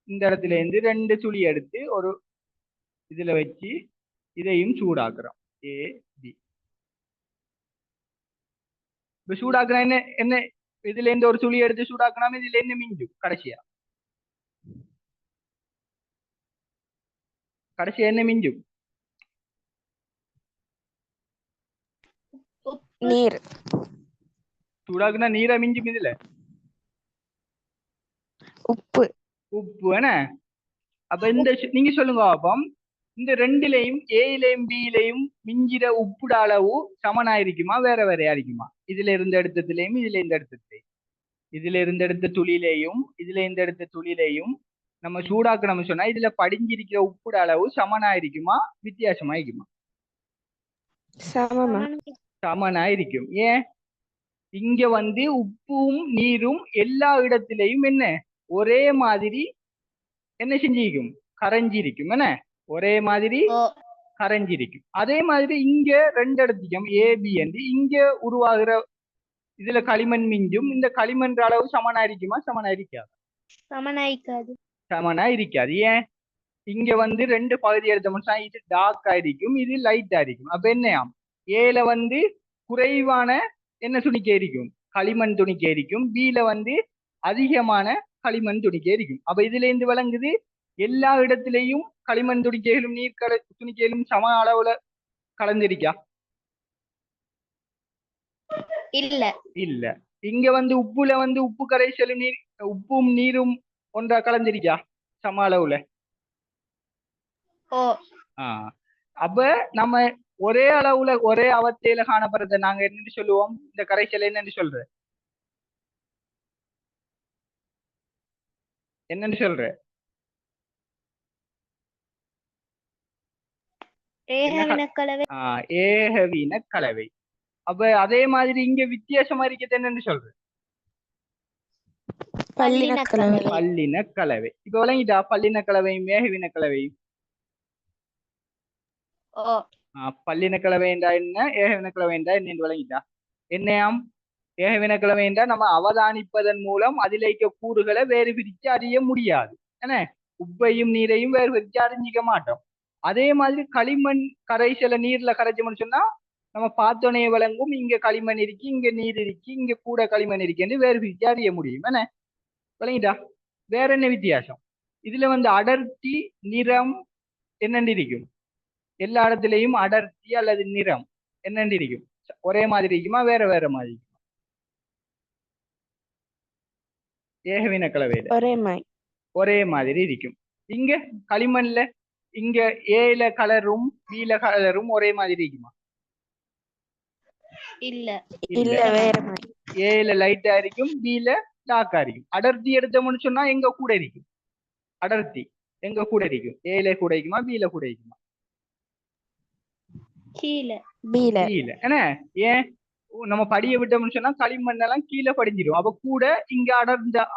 இந்த இடத்துல இருந்து 2 சுழி எடுத்து ஒரு இதுல வச்சு இதையும் சூடாக்குறோம். ஏ பி. இப்ப சூடாக்குனா என்ன என்ன, இதுல இருந்து ஒரு சுழி எடுத்து சூடாக்குனா இதுல இருந்து மிஞ்சும் கடைசியா. கடைசியா என்ன மிஞ்சும்? நீர். சூடாக்குனா நீரா மிஞ்சும். இதுல உப்பு. உப்பு என்ன? அப்ப இந்த நீங்க சொல்லுங்க பாப்போம், இந்த ரெண்டுலையும் ஏலையும் பியிலையும் மிஞ்சிற உப்புட அளவு சமனாயிருக்குமா வேற வேறையா இருக்குமா? இதுல இருந்து எடுத்ததுலையும் இதுல இருந்து எடுத்ததுலையும், இதுல இருந்து எடுத்த துளிலையும் இதுல இருந்து எடுத்த துளிலையும் நம்ம சூடாக்கணும்னு சொன்னா இதுல படிஞ்சிருக்கிற உப்புட அளவு சமனாயிருக்குமா வித்தியாசமா இருக்குமா? சமமா. சமனாயிருக்கும். ஏன்? இங்க வந்து உப்பும் நீரும் எல்லா இடத்திலையும் என்ன ஒரே மாதிரி என்ன செஞ்சிருக்கும், கரைஞ்சிருக்கும். என்ன ஒரே மாதிரி கரைஞ்சிருக்கும். அதே மாதிரி இங்க 2 இடத்துக்கும் ஏபி என்று இங்க உருவாகிற இதுல களிமண் மிஞ்சும். இந்த களிமண் அளவு சமனா இருக்குமா சமனா இருக்காது? சமனா இருக்காது. ஏன்? இங்க வந்து 2 பகுதி எடுத்தோம்னா இது டார்க் ஆയിരിக்கும், இது லைட் ஆയിരിக்கும். அப்ப என்னயாம், ஏல வந்து குறைவான என்ன துணிக்கை இருக்கும், களிமண் துணிக்கை இருக்கும். பில வந்து அதிகமான களிமண் துணிக்கை இருக்கும். அப்ப இதுல இருந்து விளங்குது எல்லா இடத்திலையும் களிமண் துணிக்கைகளும் நீர் துணிக்கைகளும் சம அளவுல கலந்திருக்கா? இல்ல. இல்ல. இங்க வந்து உப்புல வந்து உப்பு கரைசலும் நீர், உப்பும் நீரும் ஒன்றா கலந்திருக்கா சம அளவுல? அப்ப நம்ம ஒரே அளவுல ஒரே அவத்தையில காணப்படுறத நாங்க என்னன்னு சொல்லுவோம், இந்த கரைசல் என்னன்னு சொல்ற, என்னன்னு சொல்ற? ஏகவின கலவை. அப்ப அதே மாதிரி இங்க வித்தியாசமா இருக்கிறது என்னன்னு சொல்ற? பல்லின கலவை. பல்லின கலவை. இப்ப விளங்கிட்டா பல்லின கலவையும் ஏகவின கலவையும்? பல்லின கலவை என்றா என்ன, ஏகவின கலவை என்றா என்ன விளங்கிட்டா? என்னையாம், ஏகவின கலவை என்றா நம்ம அவதானிப்பதன் மூலம் அதில் இருக்க கூறுகளை வேறு பிரித்து அறிய முடியாது. என்ன, உப்பையும் நீரையும் வேறு பிரித்து அறிஞ்சிக்க மாட்டோம். அதே மாதிரி களிமண் கரைசல நீர்ல கரைச்சோம்னு சொன்னா நம்ம பார்த்தோன்னே விளங்கும், இங்க களிமண் இருக்கு, இங்க நீர் இருக்கு, இங்க கூட களிமண் இருக்குன்னு வேறு பிரித்து அறிய முடியும். என்ன விளங்கிட்டா? வேற என்ன வித்தியாசம்? இதுல வந்து அடர்த்தி, நிறம் என்னென்று இருக்கும்? எல்லா இடத்துலயும் அடர்த்தி அல்லது நிறம் என்னென்று இருக்கும்? ஒரே மாதிரி இருக்குமா வேற வேற மாதிரி இருக்குமா? ஏகவின கலவையில ஒரே மாதிரி இருக்கும். இங்க களிமண்ல இங்க ஏல கலரும் பில கலரும் ஒரே மாதிரி இருக்குமா? இல்ல. இல்ல, வேற மாதிரி. ஏல லைட்டா இருக்கும், பில டார்க்கா இருக்கும். அடர்த்தி எடுத்தோம்னு சொன்னா எங்க கூட இருக்கும்? அடர்த்தி எங்க கூட இருக்கும்? ஏல கூட இருக்குமா பில கூட இருக்குமா? கீழே. கீழே. என்ன? ஏன்? நம்ம படிய விட்டோம்னு சொன்னா களிமண் எல்லாம் கீழே படிஞ்சிடும். அப்ப கூட இங்க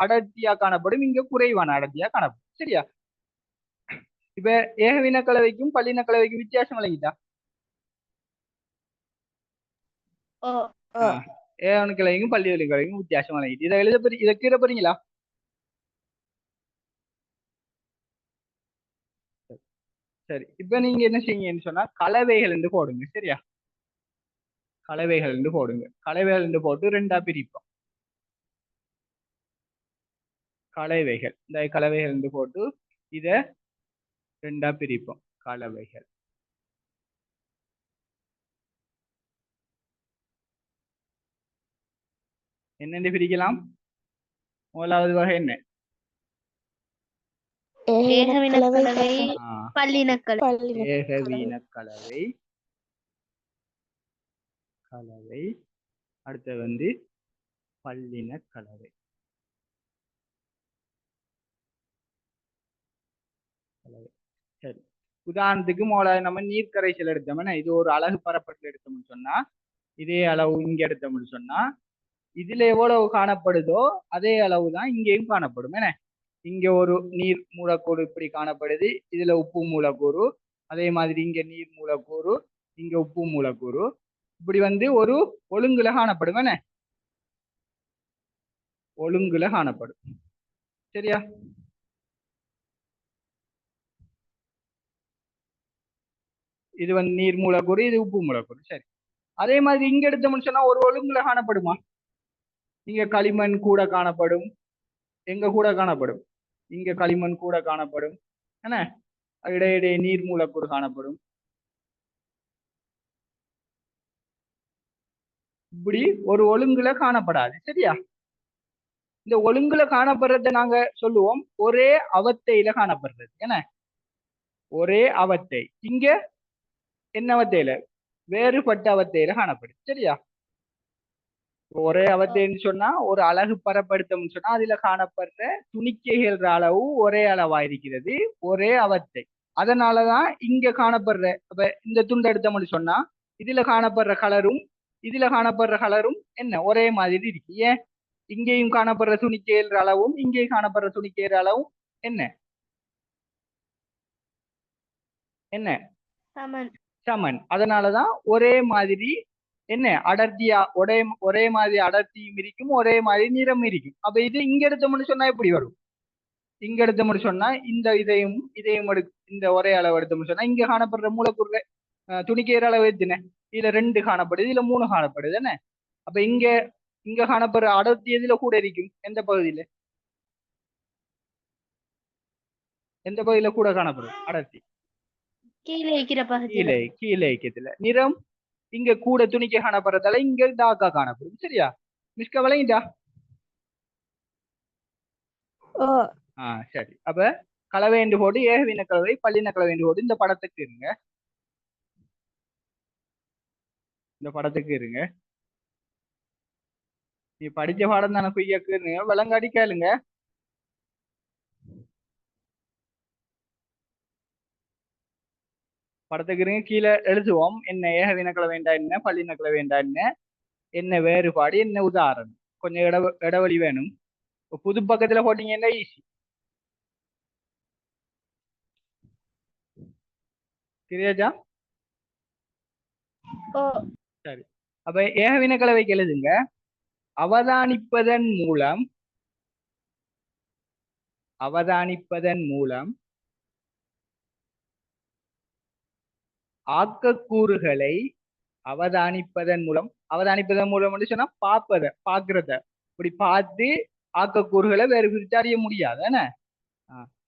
அடர்த்தியா காணப்படும், இங்க குறைவான அடர்த்தியா காணப்படும். சரியா? இப்ப ஏகவின கலவைக்கும் பல்லின கலவைக்கும் வித்தியாசம் விளங்கிட்டா? ஏகவின கலவைக்கும் பல்லின கலவைக்கும் வித்தியாசம் விளங்கிட்டு இதை இதை கீழ போறீங்களா? சரி, இப்ப நீங்க என்ன செய்யுங்கன்னு சொன்னா கலவைகள் என்று போடுங்க. சரியா? கலவைகள் என்று போடுங்க. கலவைகள் என்று போட்டு 2ஆ பிரிப்போம். கலவைகள், இந்த கலவைகள் என்று போட்டு இத 2ஆ பிரிப்போம். கலவைகள் என்னென்று பிரிக்கலாம்? முதலாவது வகை என்ன? ஏகவின கலவை, பல்லின கலவை. ஏகவின கலவை. கலவை. அடுத்து வந்து பல்லின கலவை. சரி, உதாரணத்துக்கு நம்ம நீர் கரைசல் எடுத்தோம்னா இது ஒரு அலகு பரப்பளவு எடுத்தோம்னு சொன்னா இதே அளவு இங்க எடுத்தோம்னு சொன்னா இதுல எவ்வளவு காணப்படுதோ அதே அளவு தான் இங்கேயும் காணப்படும். என்ன, இங்க ஒரு நீர் மூலக்கூறு இப்படி காணப்படுது, இதுல உப்பு மூலக்கூறு, அதே மாதிரி இங்க நீர் மூலக்கூறு, இங்க உப்பு மூலக்கூறு, இப்படி ஒரு ஒழுங்குல காணப்படும். என்ன, ஒழுங்குல காணப்படும். சரியா? இது நீர் மூலக்கூறு, இது உப்பு மூலக்கூறு. சரி, அதே மாதிரி இங்க எடுத்தோம்னு சொன்னா ஒரு ஒழுங்குல காணப்படுமா? இங்க களிமண் கூட காணப்படும், எங்க கூட காணப்படும், இங்க களிமண் கூட காணப்படும். என்ன, இடையிடையே நீர் மூலக்கூறு காணப்படும். இப்படி ஒரு ஒழுங்குல காணப்படாது. சரியா? இந்த ஒழுங்குல காணப்படுறத நாங்க சொல்லுவோம் ஒரே அவத்தையில காணப்படுறது. என்ன, ஒரே அவத்தை. இங்க என்ன அவத்தையில, வேறுபட்ட அவத்தையில காணப்படுது. சரியா? ஒரே அவத்தைன்னு சொன்னா ஒரு அலகு பரப்படுத்தம்னு சொன்னா அதுல காணப்படுற துணிக்கைகள் அளவு ஒரே அளவா இருக்கிறது, ஒரே அவத்தை. அதனாலதான் இங்க காணப்படுற இப்ப இந்த துண்டு எடுத்தோம்னு சொன்னா இதுல காணப்படுற கலரும் இதுல காணப்படுற கலரும் என்ன ஒரே மாதிரி இருக்கு. ஏன், இங்கேயும் காணப்படுற துணிக்கைகள் அளவும் இங்கேயும் காணப்படுற துணிக்கைகள் அளவும் என்ன என்ன சமன். சமன். அதனாலதான் ஒரே மாதிரி என்ன அடர்த்தியா ஒரே ஒரே மாதிரி அடர்த்தியும் இருக்கும், ஒரே மாதிரி நிறம் இருக்கும். அப்ப இது இங்க எடுத்தோம்னு சொன்னா எப்படி வரும்? இங்க எடுத்தோம்னு சொன்னா இந்த இதையும் இதையும் இந்த ஒரே அளவு எடுத்தோம்னு சொன்னா இங்க காணப்படுற மூலக்கூறுல துணிக்கைற அளவு எத்தனை? இதுல 2 காணப்படுது, இதுல 3 காணப்படுது. என்ன, அப்ப இங்க இங்க காணப்படுற அடர்த்தி எதுல கூட இருக்கும்? எந்த பகுதியில எந்த பகுதியில கூட காணப்படும் அடர்த்தி? கீழே இருக்கிற பகுதியில. கீழே கீழே இக்கத்துல. நிறம் இங்க கூட துணிக்க காணப்படுறதால இங்க டார்க்கா காணப்படும். சரியா? மிஸ்க விளங்கிட்டா? ஓ சரி, அப்ப கலவைண்டு போட்டு ஏகவின கலவை பல்லின கலவைண்டு போட்டு இந்த படத்துக்கு இருங்க, இந்த படத்துக்கு இருங்க. நீ படிச்ச பாடம் தானே குய்யக்கு விளங்காடி கேளுங்க. படத்துக்கு இருங்க, கீழே எழுதுவோம் என்ன ஏகவினக்கலை வேண்டா என்ன பல்லினக்கலை வேண்டா என்ன, என்ன வேறுபாடு, என்ன உதாரணம். கொஞ்சம் இடைவெளி வேணும். புது பக்கத்துல போட்டீங்கன்னா ஈஸி. சரியாச்சா? சரி, அப்ப ஏகவினக்கலவைக்கு எழுதுங்க. அவதானிப்பதன் மூலம் ஆக்கக்கூறுகளை அவதானிப்பதன் மூலம் சொன்னா பாக்குறத இப்படி பார்த்து ஆக்கக்கூறுகளை வேறு பிரித்து அறிய முடியாது. என்ன,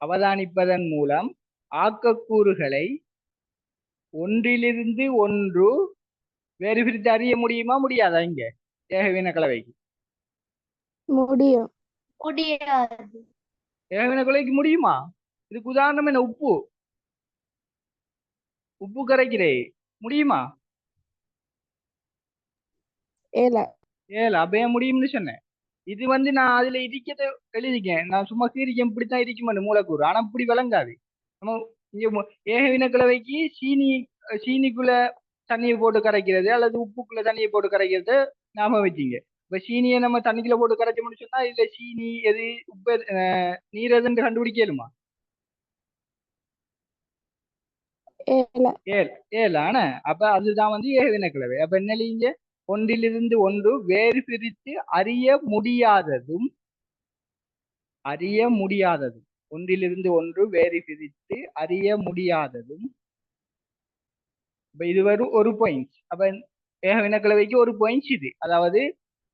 அவதானிப்பதன் மூலம் ஆக்கக்கூறுகளை ஒன்றிலிருந்து ஒன்று வேறு பிரித்து அறிய முடியுமா முடியாதா? இங்க ஏகவின கலவைக்கு முடியும். முடியாது. ஏகவின கலவைக்கு முடியுமா? இதுக்கு உதாரணம் என்ன, உப்பு கரைக்கிறே முடியுமா? ஏல அப்ப ஏன் முடியும்னு சொன்னேன். இது நான் அதுல இடிக்கத்தை எழுதிக்கேன், நான் சும்மா சீரிக்கேன் இப்படித்தான் இருக்கும் மூலக்கூறு. ஆனா இப்படி விளங்காது. நம்ம இங்க ஏகவின கலவைக்கு சீனிக்குள்ள தண்ணியை போட்டு கரைக்கிறது அல்லது உப்புக்குள்ள தண்ணியை போட்டு கரைக்கிறது ஞாபகம் வச்சிங்க. இப்ப சீனியை நம்ம தண்ணிக்குள்ள போட்டு கரைச்சோம்னு சொன்னா இதுல சீனி எது உப்பு நீர் எதுன்னு கண்டுபிடிக்கலுமா? ஏலான அப்ப அதுதான் ஏகவின கலவை. அப்ப என்னலீங்க ஒன்றிலிருந்து ஒன்று வேறு பிரித்து அறிய முடியாததும் ஒன்றிலிருந்து ஒன்று வேறு பிரித்து அறிய முடியாததும். இது ஒரு பாயிண்ட். அப்ப ஏகவின கலவைக்கு ஒரு பாயிண்ட் இது. அதாவது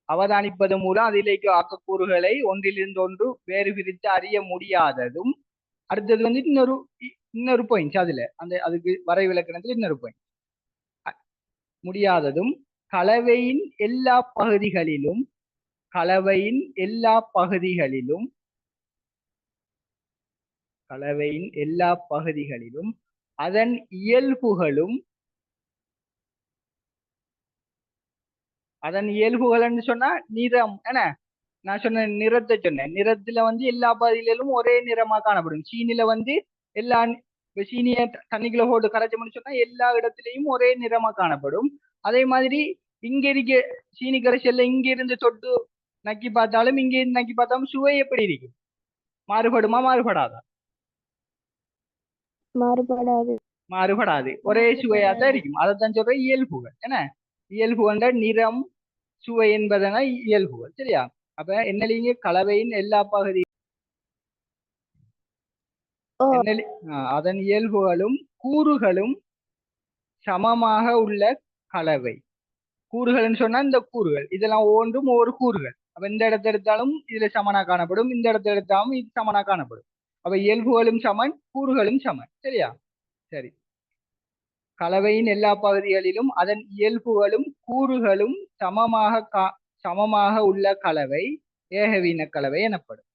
அவதானிப்பது மூலம் அதிலேக்கு ஆக்கக்கூறுகளை ஒன்றிலிருந்து ஒன்று வேறு பிரித்து அறிய முடியாததும். அடுத்தது இன்னொரு பாயிண்ட் அதுல அதுக்கு வரை விளக்கணத்தில் இன்னொரு பாயிண்ட் முடியாததும் கலவையின் எல்லா பகுதிகளிலும் அதன் இயல்புகள் சொன்னா நிறம். என்ன, நான் சொன்ன நிறத்தை சொன்னேன். நிறத்துல எல்லா பகுதிகளிலும் ஒரே நிறமா காணப்படும். சீனில எல்லா இப்ப சீனியை தண்ணிக்குள்ள போட்டு கரைச்சோம்னு சொன்னா எல்லா இடத்துலயும் ஒரே நிறமா காணப்படும். அதே மாதிரி இங்க இருக்க சீனி கரைசல்ல இங்க இருந்து தொட்டு நக்கி பார்த்தாலும் இங்க இருந்து நக்கி பார்த்தாலும் சுவை எப்படி இருக்கும்? மாறுபடுமா மாறுபடாதா? மாறுபடாது. மாறுபடாது, ஒரே சுவையா தான் இருக்கும். அதைத்தான் சொல்ற இயல்புகள். என்ன இயல்புகள்ன்ற நிறம் சுவை என்பதன இயல்புகள். சரியா? அப்ப என்னலீங்க கலவையின் எல்லா பகுதி ஓ. அதன் இயல்புகளும் கூறுகளும் சமமாக உள்ள கலவை. கூறுகள்னு சொன்னா இந்த கூறுகள் இதெல்லாம் ஒவ்வொன்றும் ஒவ்வொரு கூறுகள். அப்ப இந்த இடத்த எடுத்தாலும் இதுல சமனா காணப்படும், இந்த இடத்த எடுத்தாலும் இது சமனா காணப்படும். அப்ப இயல்புகளும் சமன், கூறுகளும் சமன். சரியா? சரி. கலவையின் எல்லா பகுதிகளிலும் அதன் இயல்புகளும் கூறுகளும் சமமாக உள்ள கலவை ஏகவீன கலவை எனப்படும்.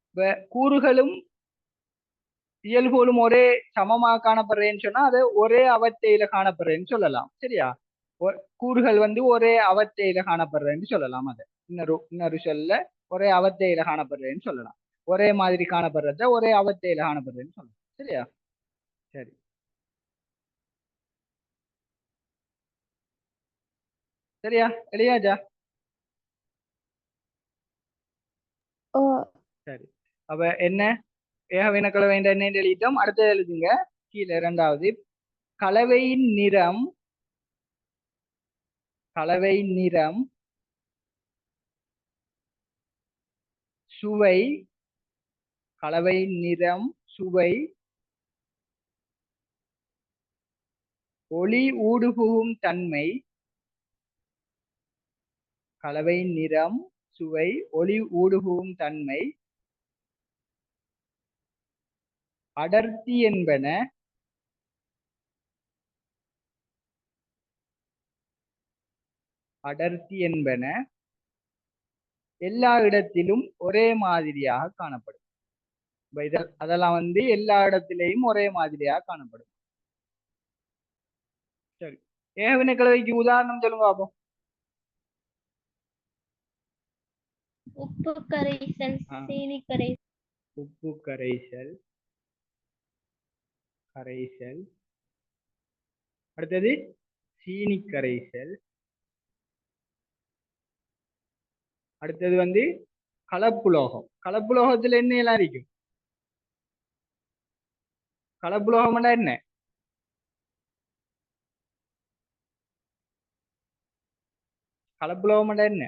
இப்ப கூறுகளும் இயல்புகளும் ஒரே சமமாக காணப்படுறேன்னு சொன்னா அது ஒரே அவத்தையில காணப்படுறேன்னு சொல்லலாம். சரியா? கூறுகள் வந்து ஒரே அவத்தையில காணப்படுறேன்னு சொல்லலாம். அதை இன்னொரு சொல்ல ஒரே அவத்தையில காணப்படுறேன்னு சொல்லலாம். ஒரே மாதிரி காணப்படுறத ஒரே அவத்தையில காணப்படுறேன்னு சொல்லலாம். சரியா? சரி. சரியா இல்லையாஜா? ஓ. சரி. அப்ப என்ன ஏகவின கலவை என்ன எழுதிட்டோம். அடுத்தது எழுதுங்க கீழே இரண்டாவது. கலவையின் நிறம் சுவை கலவையின் நிறம் சுவை ஒளி ஊடுபுகும் தன்மை. கலவையின் நிறம் சுவை ஒளி ஊடுபுகும் தன்மை அடர்த்தி என்பன எல்லா இடத்திலும் ஒரே மாதிரியாக காணப்படும். அதெல்லாம் வந்து எல்லா இடத்திலையும் ஒரே மாதிரியாக காணப்படும். சரி. ஏகவின கலவைக்கு உதாரணம் சொல்லுங்க பாப்போம். உப்பு கரைசல், சீனி கரைசல். உப்பு கரைசல். அடுத்தது சீனி கரைசல். அடுத்தது வந்து கலப்புலோகம். கலப்புலோகத்துல என்ன எல்லாம் இருக்கும்? கலப்புலோகம் என்ன? கலப்புலோகம் என்ன?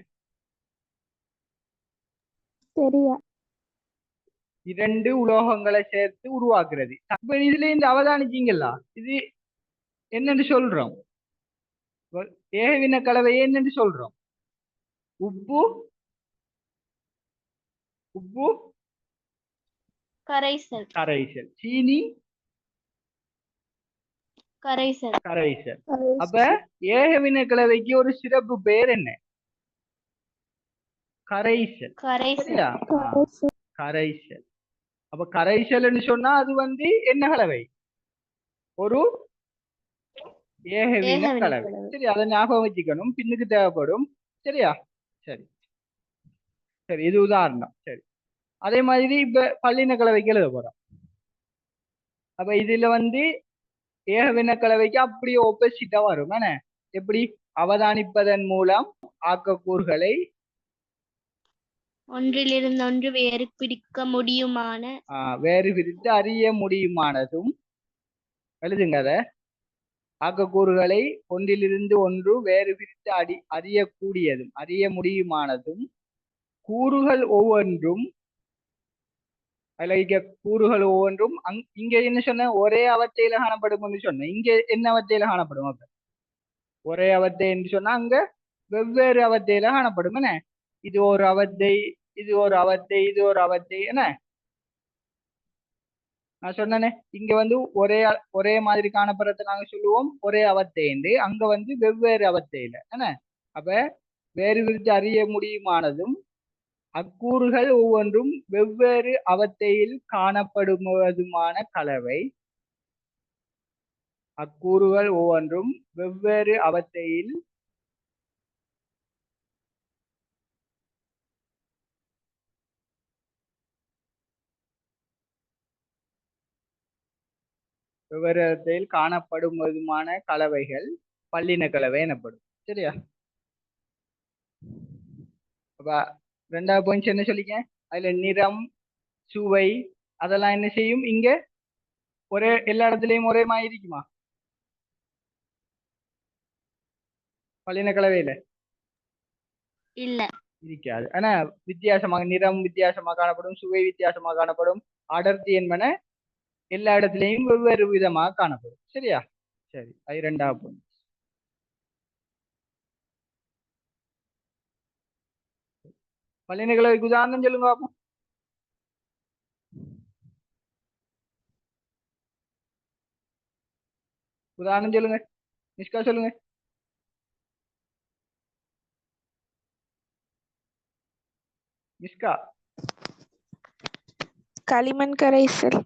சரியா? இரண்டு உலோகங்களை சேர்த்து உருவாக்குறது. அப்ப இதுல இந்த அவதானிச்சீங்களா இது என்னன்னு சொல்றோம்? ஏகவின கலவை என்னன்னு சொல்றோம்? உப்பு கரைசல். சீனி கரைசல். அப்ப ஏகவின கலவைக்கு ஒரு சிறப்பு பெயர் என்ன? கரைசல். கரைசல். அப்ப கரைசல்னு சொன்னா அது வந்து என்ன கலவை? ஒரு ஏகவின கலவை. சரி, அதை ஞாபகம் வச்சுக்கணும், பின்னுக்கு தேவைப்படும். சரியா? சரி. இது உதாரணம். சரி. அதே மாதிரி இப்ப பல்லின கலவைக்கு எழுத போறோம். அப்ப இதுல வந்து ஏகவின கலவைக்கு அப்படியே ஆப்போசிட்டா வரும். என்ன எப்படி? அவதானிப்பதன் மூலம் ஆக்கக்கூறுகளை ஒன்றிலிருந்து ஒன்று வேறு பிரித்து அறிய முடியுமானதும். எழுதுங்க அத. ஆக்கக்கூறுகளை ஒன்றிலிருந்து ஒன்று வேறு பிரித்து அறியக்கூடியதும் அறிய முடியுமானதும் கூறுகள் ஒவ்வொன்றும் இங்க என்ன சொன்ன? ஒரே அவத்தையில காணப்படும் சொன்ன. இங்க என்ன அவத்தையில காணப்படும்? அப்ப ஒரே அவத்தை என்று சொன்னா அங்க வெவ்வேறு அவத்தையில காணப்படும். என்ன இது ஒரு அவத்தை, இது ஒரு அவத்தை, இது ஒரு அவத்தை. என்ன நான் சொன்னேனே, இங்க வந்து ஒரே மாதிரி காணப்படுறத நாங்க சொல்லுவோம் ஒரே அவத்தை என்று. அங்க வந்து வெவ்வேறு அவத்தையில. என்ன அப்ப வேறு பிரித்து அறிய முடியுமானதும் அக்கூறுகள் ஒவ்வொன்றும் வெவ்வேறு அவத்தையில் காணப்படுவதுமான கலவை. அக்கூறுகள் ஒவ்வொன்றும் வெவ்வேறு அவத்தையில் வெவ்வேறு இடத்தில் காணப்படும் விதமான கலவைகள் பல்லின கலவை எனப்படும். சரியா? அப்ப 2வது பாயிண்ட் என்ன சொல்லிக்க? அதுல நிறம், சுவை அதெல்லாம் என்ன செய்யும்? இங்க ஒரே எல்லா இடத்துலயும் ஒரே மாதிரி இருக்குமா பல்லின கலவையில? இல்ல. இருக்காது. ஆனா வித்தியாசமாக நிறம் வித்தியாசமாக காணப்படும், சுவை வித்தியாசமாக காணப்படும், அடர்த்தி என்பன எல்லா இடத்துலயும் வெவ்வேறு விதமாக காணப்படும். சரியா? சரி, அது 2வது பாயிண்ட். பல்லின கலவைக்கு உதாரணம் சொல்லுங்க பாப்போம். உதாரணம் சொல்லுங்க. நிஷ்கா சொல்லுங்க. நிஷ்கா. களிமண் கரைசல்.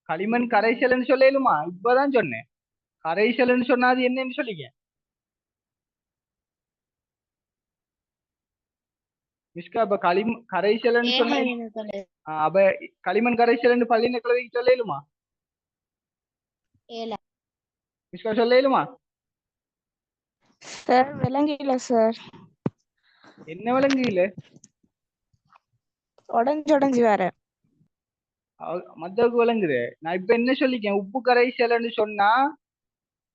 களிமண் கரைசல்னு சொல்லலுமா? இப்பதான் சொன்னேன். கரைசல்னு சொன்னா அது என்னன்னு சொல்லிக்க. மிஸ்கா அப்ப கரைசல்னு சொன்னா ஏகவின கலவை. அப்ப களிமண் கரைசல்னு பல்லின கலவைக்கு சொல்லலுமா? ஏல. மிஸ்கா சொல்லலுமா? சார் விளங்கல சார். என்ன விளங்குல? உடஞ்சு வர. மத்தவுக்கு விளங்குது. நான் இப்ப என்ன சொல்லிக்கேன்? உப்பு கரைசல்னு சொன்னா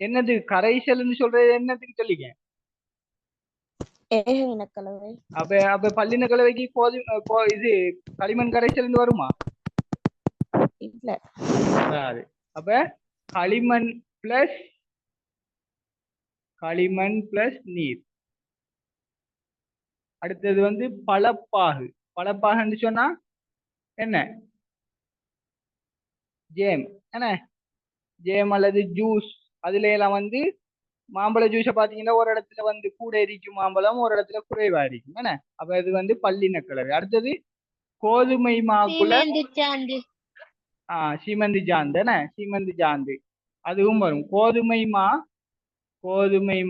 என்னது? கரைசல்னு சொல்றது என்னதுக்கு சொல்லிக்கேன்? ஏகவின கலவை. அப்ப பல்லின கலவைக்கு இது களிமண் கரைசல்னு வருமா? இல்ல. வராது. அப்ப களிமண் பிளஸ் நீர். அடுத்தது வந்து பழப்பாகு. பழப்பாகுன்னு சொன்னா என்ன? ஜேம். என்ன ஜேம் அல்லது ஜூஸ். அதுல எல்லாம் வந்து மாம்பழ ஜூஸை பாத்தீங்கன்னா ஒரு இடத்துல வந்து கூட இருக்கும் மாம்பழம், ஒரு இடத்துல குறைவா இருக்கும். என்ன அப்ப இது வந்து பல்லின கலவை. அடுத்தது கோதுமை மாக்குள்ள சீமெந்து சாந்து. சீமந்தி ஜாந்து. என்ன சீமந்தி ஜாந்து அதுவும் வரும். கோதுமை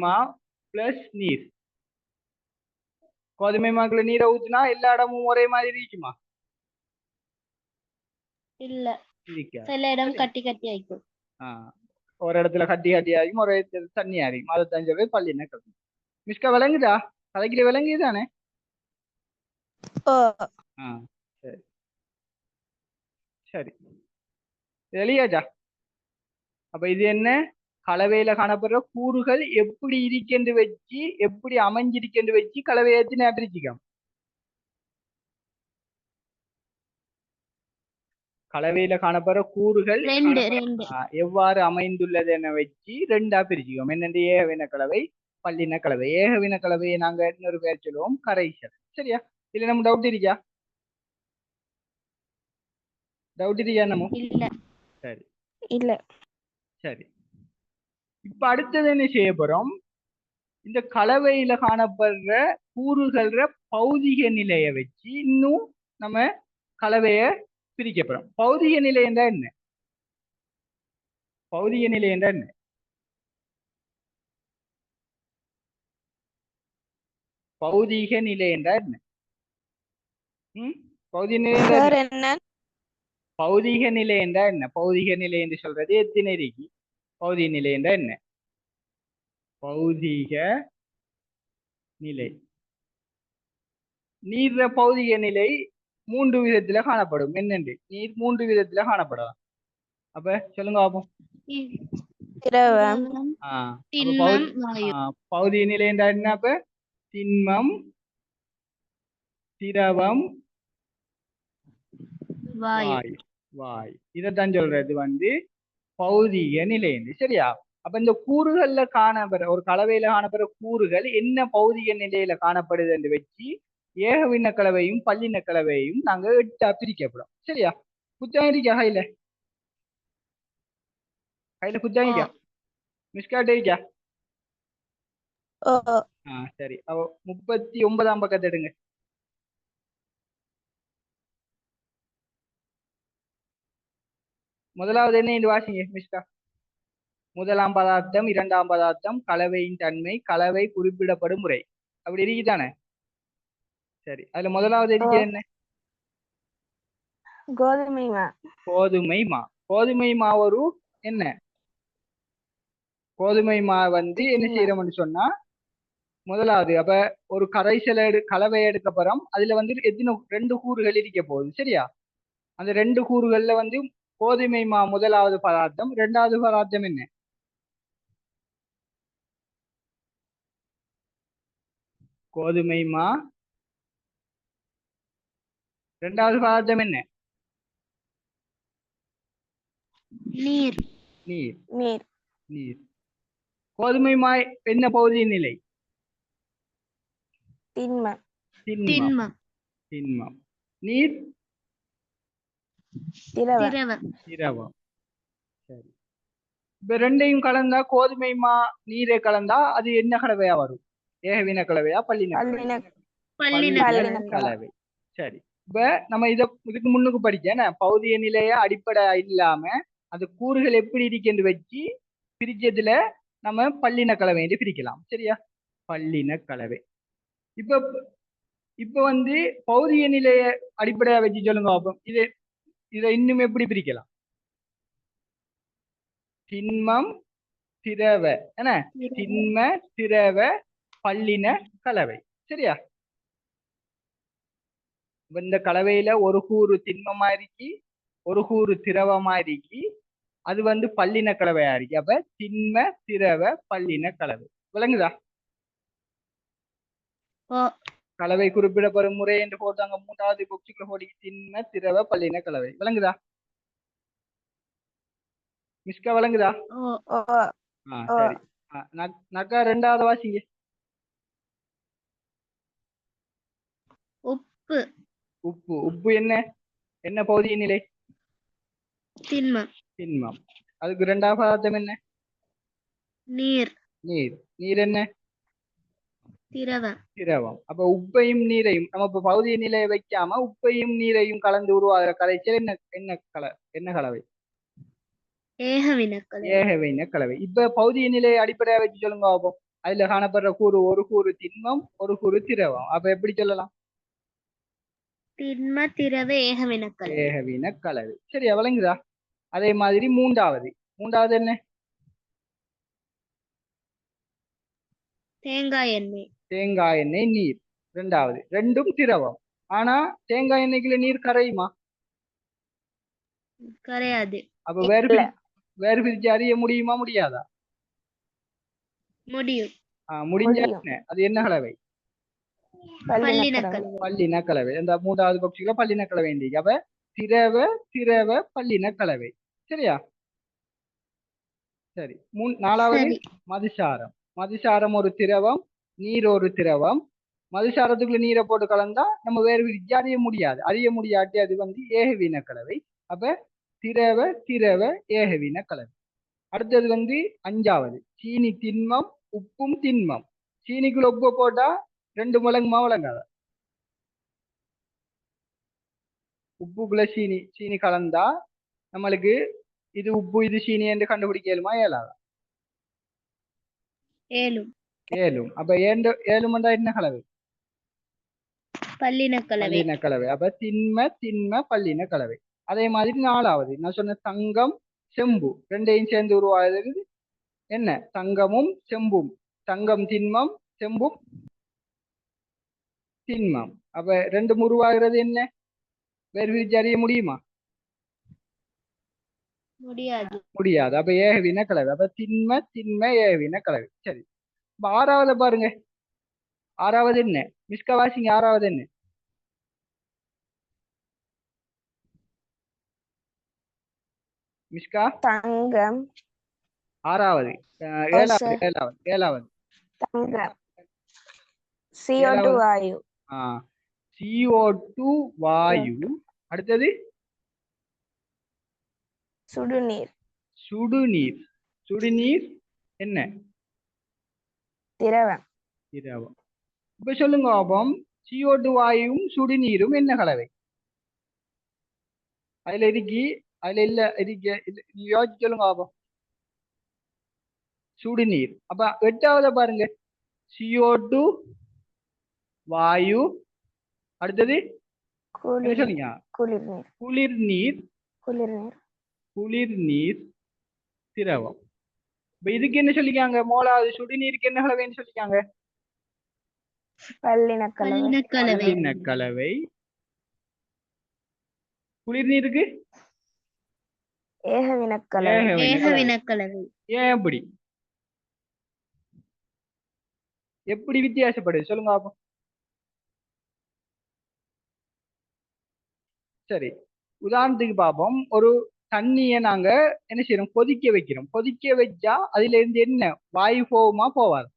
மா பிளஸ் நீர். கோதுமை மாக்குள்ள நீரை ஊத்துனா எல்லா இடமும் ஒரே மாதிரி இருக்குமா? இல்ல. இருக்காது. சில இடம் கட்டி கட்டி ஆயிக்கும். ஒரு இடத்துல கட்டி ஆகியும் ஒரு இடத்துல தண்ணி ஆகியும். அதை தஞ்சவே பல்லின கலவை. மிஸ்கா விளங்குதா? கலைக்கிற விளங்குதானே? சரி சரி வெளியாச்சா? அப்ப இது என்ன? கலவையில காணப்படுற கூறுகள் எப்படி இருக்கென்று வச்சு, எப்படி அமைஞ்சிருக்கென்று வச்சு கலவையை எத்தனை பிரிச்சுக்கலாம். கலவையில காணப்படுற கூறுகள் எவ்வாறு அமைந்துள்ளது என வச்சு 2ஆ பிரிச்சுக்கோம். என்னென்று? ஏகவின கலவை, பல்லின கலவை. ஏகவின கலவையை நாங்க இன்னொரு பேர் சொல்லுவோம் கரைசல். சரியா? இல்ல நம்ம டவுட் இருக்கா? டவுட் இருக்கா நம்ம? இல்ல. சரி இல்ல. சரி. இப்ப அடுத்தது என்ன செய்ய போறோம்? இந்த கலவையில காணப்படுற கூறுகள பௌதிக நிலையை வச்சு இன்னும் நம்ம கலவைய பிரிக்க போறோம். பௌதிக நிலை என்றா என்ன? பௌதிக நிலை என்றா என்ன? பௌதிக நிலை என்றா என்ன? பௌதிக நிலை என்றா என்ன? பௌதிக நிலை என்றா என்ன? பௌதிக நிலை என்று சொல்றது எத்தனை இருக்கு? பௌதிக நிலை என்றா என்ன? பௌதிக நிலை. நீர்ல பௌதிக நிலை 3 விதத்துல காணப்படும். என்னென்று? நீர் 3 விதத்துல காணப்படலாம். அப்ப சொல்லுங்க பாப்போம். திரவம், திண்மம், வாயு. பௌதிக நிலை என்றா என்ன? அப்ப திண்மம், திரவம், வாயு. இதைத்தான் சொல்றது வந்து பௌதிக நிலை என்று. சரியா? அப்ப இந்த கூறுகள்ல காணப்படுற ஒரு கலவையில காணப்படுற கூறுகள் என்ன பௌதிக நிலையில காணப்படுது என்று வச்சு ஏகவின கலவையும் பல்லின கலவையும் நாங்க 8ஆ பிரிக்கப்படும். சரியா? புத்தகம் இருக்கா கையில? புத்தகம் இருக்கா? மிஸ்காட் இருக்கா? சரி. 39ஆம் பக்கத்தை எடுங்க. முதலாவது என்ன என்று வாசிங்க மிஸ்கா. முதலாம் பதார்த்தம், 2ஆம் பதார்த்தம், கலவையின் தன்மை, கலவை குறிப்பிடப்படும் முறை. அப்படி இருக்குதானே? சரி. அதுல முதலாவது இருக்கிற என்ன? கோதுமை மா. கோதுமை மா. கோதுமை மா ஒரு என்ன? கோதுமை மா வந்து என்ன திண்மம். செய்யறோம்னு சொன்னா முதலாவது அப்ப ஒரு கரைசலை கலவை எடுக்க போறோம். அதுல வந்து எத்தனை 2 கூறுகள் இருக்க போகுது சரியா? அந்த 2 கூறுகள்ல வந்து கோதுமை மா முதலாவது பதார்த்தம், 2வது பதார்த்தம் என்ன? கோதுமை மா 2வது பதார்த்தம் என்ன? நீர். நீர். நீர். நீர். கோதுமை மா என்ன பகுதியின் நிலை? திண்மம். திண்மம். திண்மம். திண்மம். நீர் திரவம். திரவம். திரவம். சரி. இப்ப ரெண்டையும் கலந்தா கோதுமை மா நீரை கலந்தா அது என்ன கலவையா வரும்? ஏகவின கலவையா பல்லின கலவையா? பல்லின பல்லின கலவை. சரி. இப்ப நம்ம இதுக்கு முன்னுக்கு படிச்சேன் பௌதிக நிலைய அடிப்படை இல்லாம அந்த கூறுகள் எப்படி இருக்குன்னு வச்சு பிரிச்சதுல நம்ம பல்லின கலவை என்று பிரிக்கலாம் சரியா? பல்லின கலவை. இப்ப இப்ப வந்து பௌதிக நிலைய அடிப்படையா வச்சு சொல்லுங்க பாப்போம். இதை இன்னும் எப்படி பிரிக்கலாம்? திண்மம் திரவ என்ன? திண்ம திரவ பல்லின கலவை சரியா? இந்த கலவையில ஒரு கூறு திண்மமா இருக்கு, ஒரு கூறு திரவமா இருக்கு, அது வந்து பல்லின கலவையா இருக்கு. அப்ப திண்ம திரவ பல்லின கலவை. விளங்குதா? கலவை குறிப்பிடப்படும் முறை என்று போட்டாங்க 3வது பொக்ஸுக்குள்ள போடி திண்ம திரவ பல்லின கலவை. விளங்குதா மிஸ்கா? விளங்குதா? சரி. நக்கா 2வது வாசிங்க. உப்பு. உப்பு. உப்பு என்ன? என்ன பகுதிய நிலை? திண்மம். திண்மம். அதுக்கு 2வது பதார்த்தம் என்ன? நீர். நீர். நீர் என்ன? திரவம். திரவம். அப்ப உப்பையும் நீரையும் நம்ம இப்ப பகுதிய நிலையை வைக்காம உப்பையும் நீரையும் கலந்து உருவாகிற கரைச்சல் என்ன கலவை? ஏகவின கலவை. ஏகவின கலவை. இப்ப பகுதிய நிலையை அடிப்படையா வச்சு சொல்லுங்க பாப்போம். அதுல காணப்படுற கூறு ஒரு கூறு திண்மம், ஒரு கூறு திரவம். அப்ப எப்படி சொல்லலாம்? திண்ம திரவ ஏகவின கலவை. ஏகவின கலவை. சரியா? விளங்குதா? அதே மாதிரி மூன்றாவது என்ன? தேங்காய் எண்ணெய். தேங்காய் எண்ணெய் நீர். 2வது. ரெண்டும் திரவம். ஆனா தேங்காய் எண்ணெய்க்குள்ள நீர் கரையுமா? கரையாது. அப்ப வேறு பிரிச்சு அறிய முடியுமா முடியாதா? முடியும். முடிஞ்சா என்ன? அது என்ன கலவை? பல்லின கலவை. பல்லின கலவை. இந்த 3வது பட்சியில பல்லின கலவை இருக்கு. அப்ப திரவ பல்லின கலவை. சரியா? சரி. 4வது மதுசாரம். மதுசாரம் ஒரு திரவம், நீர் ஒரு திரவம். மதுசாரத்துக்குள்ள நீரை போட்டு கலந்தா நம்ம வேறு பிரிச்சு அறிய முடியாட்டி அது வந்து ஏகவின கலவை. அப்ப திரவ ஏகவின கலவை. அடுத்தது வந்து 5வது சீனி திண்மம், உப்பும் திண்மம். சீனிக்குள்ள உப்பு போட்டா 2 முழங்குமா விளங்காத? உப்புக்குள்ள சீனி கலந்தா நம்மளுக்கு இது உப்பு இது சீனி என்று கண்டுபிடிக்க இயலுமா இயலாதா? ஏலும். அப்ப ஏழுமண்டா என்ன கலவை? பல்லின கலவை. அப்ப திண்ம பல்லின கலவை. அதே மாதிரி 4வது நான் சொன்ன தங்கம் செம்பு ரெண்டையும் சேர்ந்து உருவாகுது என்ன? தங்கமும் செம்பும். தங்கம் திண்மம், செம்பும் திண்மம். அப்ப 2 உருவாகிறது என்ன? வேறு பிரிச்சு அறிய முடியுமா? முடியாது. அப்ப ஏகவின கலவை. அப்ப திண்ம ஏகவின கலவை. சரி. இப்ப 6வது பாருங்க. 6வது என்ன? மிஸ்கா வாசிங்க. 6வது என்ன? மிஸ்கா? தங்கம். 6வது. 7வது. தங்கம். CO2 வாயு. CO2 வாயு. அடுத்தது சுடுநீர். சுடுநீர் என்ன? திரவம். இப்ப சொல்லுங்க பாப்போம். CO2 வாயுவும் சுடுநீரும் என்ன கலவை? அதுல இல்ல யோசிச்சு சொல்லுங்க பாப்போம். சுடுநீர். அப்ப 8வது பாருங்க. CO2 வாயு. அடுத்தது என்ன சொன்னீங்க? குளிர்நீர். திரவம். இப்ப இதுக்கு என்ன சொல்லிக்காங்க? மோலாவது சுடுநீருக்கு என்ன கலவைன்னு சொல்லிக்காங்க? பல்லினக்கலவை. பல்லினக்கலவை. பல்லினக்கலவை. குளிர்நீருக்கு ஏகவினக்கலவை. ஏகவினக்கலவை. ஏன் எப்படி எப்படி வித்தியாசப்படுது சொல்லுங்க பாப்போம். சரி, உதாரணத்துக்கு பார்ப்போம். ஒரு தண்ணியை நாங்க என்ன செய்யறோம்? கொதிக்க வைக்கிறோம். கொதிக்க வச்சா அதுல இருந்து என்ன வாயு போகுமா போவாது?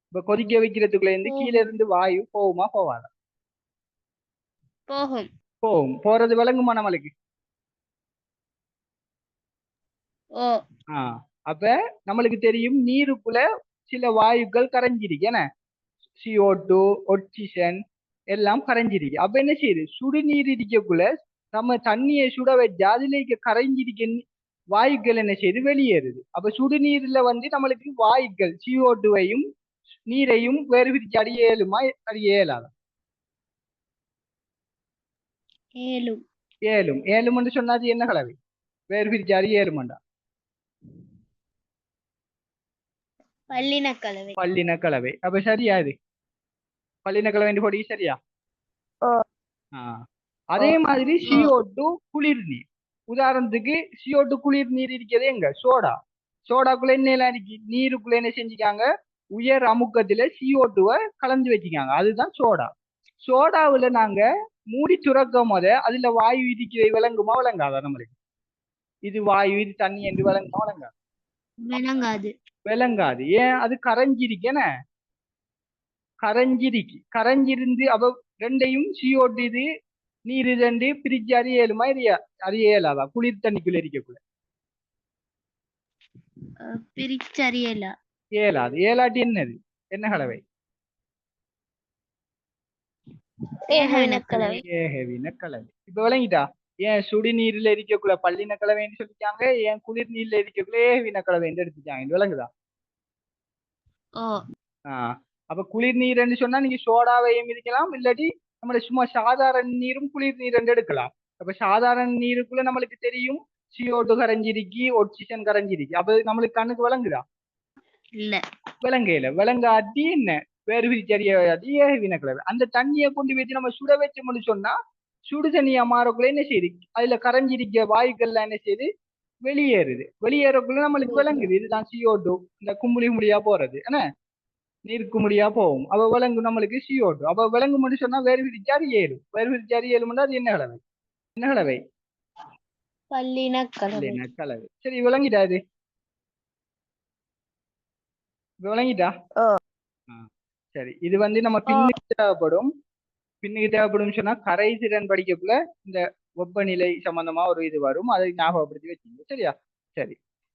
இப்ப கொதிக்க வைக்கிறதுக்குள்ள இருந்து கீழே இருந்து வாயு போகுமா போவாது? போகும். போகும். போறது விளங்குமா நம்மளுக்கு? ஓ. அப்ப நம்மளுக்கு தெரியும் நீருக்குள்ள சில வாயுக்கள் கரைஞ்சிருக்கு. என்ன? CO2, ஒட்சிஜன் எல்லாம் கரைஞ்சிருக்கு. அப்ப என்ன செய்யுது? சுடுநீர் இருக்கக்குள்ள நம்ம தண்ணியை சுட வச்சா அதுல இருக்க கரைஞ்சிருக்க வாயுக்கள் என்ன செய்யுது? வெளியேறுது. அப்ப சுடுநீர்ல வந்து நம்மளுக்கு வாயுக்கள் CO2வையும் நீரையும் வேறு பிரிச்சு அறிய இயலுமா? அறிய இயலாதா? ஏலும். ஏலும். ஏழும்னு சொன்னாது என்ன கலவை? வேறு பிரிச்சு அறிய இயலுமாண்டா? பல்லினக்கலவை. பல்லினக்கலவை. அப்ப சரியா இது? பல்லினக்கலவை பொடி சரியா? ஓ. அதே மாதிரி CO2 குளிர்நீர். உதாரணத்துக்கு CO2 குளிர்நீர் இருக்கிறது எங்க? சோடா. சோடாக்குள்ள என்ன எல்லாம் இருக்கு? நீருக்குள்ள என்ன செஞ்சுக்காங்க? உயர் அமுக்கத்துல CO2வை கலந்து வச்சுக்காங்க. அதுதான் சோடா. சோடாவுல நாங்க மூடி துறக்கும் போத அதுல வாயு இருக்கிறது விளங்குமா விளங்காதா நம்மளுக்கு? இது வாயு, இது தண்ணி என்று விளங்குமா விளங்காது? விளங்காது. விளங்காது. ஏன்? அது கரைஞ்சிருக்கேன. கரைஞ்சிருக்கு. கரைஞ்சிருந்து அப்ப ரெண்டையும் CO2 இது நீர் இதண்டு பிரிச்சு அறிய இயலுமா? அறிய இயலாதா? குளிர் தண்ணிக்குள்ள இருக்கக்குள்ள பிரிச்சறியல. இயலாது. ஏலாட்டி என்னது? என்ன கலவை? ஏகவினக்கலவை. ஏகவின கலவை. இப்ப விளங்கிட்டா? ஏன் சுடுநீர்ல இருக்கக்குள்ள பல்லின கலவைன்னு சொல்லிட்டாங்க, ஏன் குளிர் நீர்ல இருக்கக்குள்ள ஏகவின கலவைன்னு எடுத்துட்டாங்க. விளங்குதா? ஓ. அப்ப குளிர் நீர்ன்னு சொன்னா நீங்க சோடாவையும் இருக்கலாம், இல்லாட்டி நம்மள சும்மா சாதாரண நீரும் குளிர் நீர் எடுக்கலாம். அப்ப சாதாரண நீருக்குள்ள நம்மளுக்கு தெரியும் CO2 கரைஞ்சிருக்கி, ஒட்சிஜன் கரைஞ்சிருக்கு. அப்ப நம்மளுக்கு கண்ணுக்கு விளங்குதா? இல்ல. விளங்கையில. விளங்காட்டி என்ன? வேறு பிரிச்சறியாட்டி ஏகவின கலவை. அந்த தண்ணியை கொண்டு வச்சு நம்ம சுட வச்சோம்னு சொன்னா சுடு தண்ணியா மாறக்குள்ள என்ன செய்யுது? அதுல கரைஞ்சிருக்க வாயுக்கள்லாம் என்ன செய்யுது? வெளியேறுது. வெளியேறக்குள்ள நம்மளுக்கு விளங்குது இதுதான் CO2. இந்த கும்புளி கும்புளியா போறது என்ன? நீருக்கு முடியா போகும். அப்ப விலங்கு நம்மளுக்கு CO2. அப்ப விலங்கு மட்டும் சொன்னா வேறு பிரிச்சாரு 7. வேறு பிரிச்சாரு 7 அது என்ன கலவை? என்ன கலவை? பல்லினக்கலவை. கலவை. சரி, விளங்கிட்டா இது? விளங்கிட்டா? சரி, இது வந்து நம்ம பின்னுக்கு தேவைப்படும். பின்னுக்கு தேவைப்படும் சொன்னா கரைதிறன் படிக்கக்குள்ள இந்த வெப்பநிலை சம்பந்தமா ஒரு இது வரும். அதை ஞாபகப்படுத்தி வச்சுங்க. சரியா? சரி,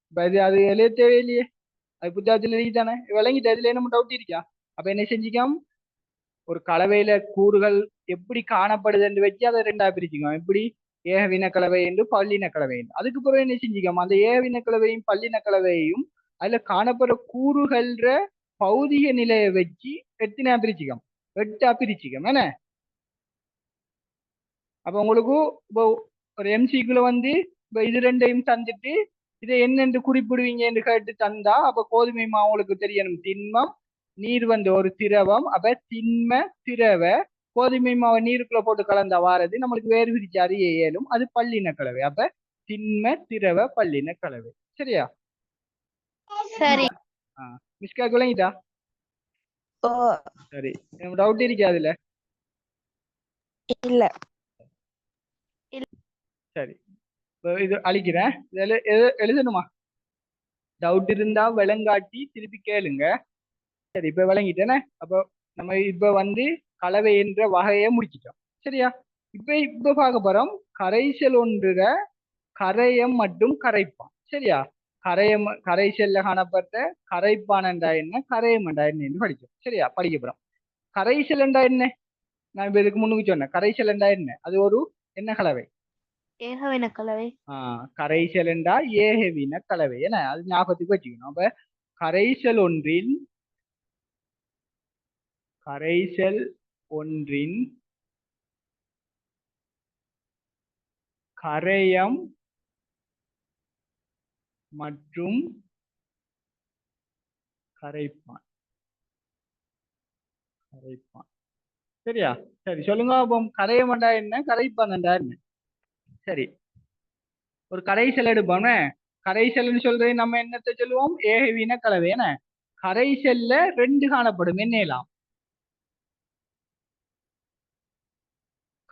இப்ப இது அது எழுத தேவையில்லையே. அது புத்தகத்துல எழுதித்தானே. விளங்கிட்டா? இதுல என்ன டவுட் இருக்கா? அப்ப என்ன செஞ்சுக்காம ஒரு கலவையில கூறுகள் எப்படி காணப்படுதுன்னு வச்சு அதை ரெண்டா பிரிச்சுக்கோம். எப்படி? ஏகவின கலவை என்று பல்லின கலவை. அதுக்கு பிறகு என்ன செஞ்சுக்கோம்? அந்த ஏகவின கலவையும் பல்லின கலவையும் அதுல காணப்படுற கூறுகள்ற பௌதிக நிலையை வச்சு எத்தனை பிரிச்சுக்கோம்? 8 பிரிச்சுக்கோம். என்ன? அப்ப உங்களுக்கு இப்போ ஒரு MCக்குள்ள வந்து இப்ப இது ரெண்டையும் தந்துட்டு இதை என்னென்று குறிப்பிடுவீங்க என்று கேட்டு தந்தா அப்ப கோதுமை மாவு உங்களுக்கு தெரியணும். திண்மம், நீர் வந்து ஒரு திரவம். அப்ப திண்ம திரவ கோதுமை மாவை நீருக்குள்ள போட்டு கலந்தா வாரது நம்மளுக்கு வேறு பிரிச்சு அறிய இயலும். அது பல்லின கலவை. அப்ப திண்ம திரவ பல்லின கலவை. சரியா? சரி. மிஸ்கா விளங்கிட்டா? ஓ. சரி, டவுட் இருக்கா அதுல? இல்ல. சரி, இது அழிக்கிறேன். எழுதணுமா? டவுட் இருந்தா விளங்காட்டி திருப்பி கேளுங்க. சரி, இப்ப விளங்கிட்டேனே. அப்போ நம்ம இப்ப வந்து கலவை என்ற வகையை முடிச்சிட்டோம். சரியா? இப்ப பார்க்க போறோம் கரைசல் ஒன்றுற கரையம் மற்றும் கரைப்பான். சரியா? கரைசல்ல காணப்பட்ட கரைப்பான் என்றா என்ன, கரையம் என்றா என்ன படிச்சோம். சரியா? படிக்க போறோம். கரைசல் என்றா என்ன? நான் இப்ப இதுக்கு முன்னுக்கு சொன்னேன். கரைசல் என்றா என்ன? அது ஒரு என்ன கலவை? ஏகவினக்கலவை. கரைசல் என்றா ஏகவின கலவை. என்ன? அது ஞாபகத்துக்கு வச்சுக்கணும். அப்ப கரைசல் ஒன்றின் கரையம் மற்றும் கரைப்பான். கரைப்பான். சரியா? சரி சொல்லுங்க அப்போ கரையமண்டா என்ன, கரைப்பான்டா என்ன? சரி, ஒரு கரைசல் எடுப்போம்னே. கரைசல்னு சொல்றது நம்ம என்னத்தை சொல்லுவோம்? ஏகவின கலவை. என்ன கரைசல்ல ரெண்டு காணப்படும், என்னலாம்?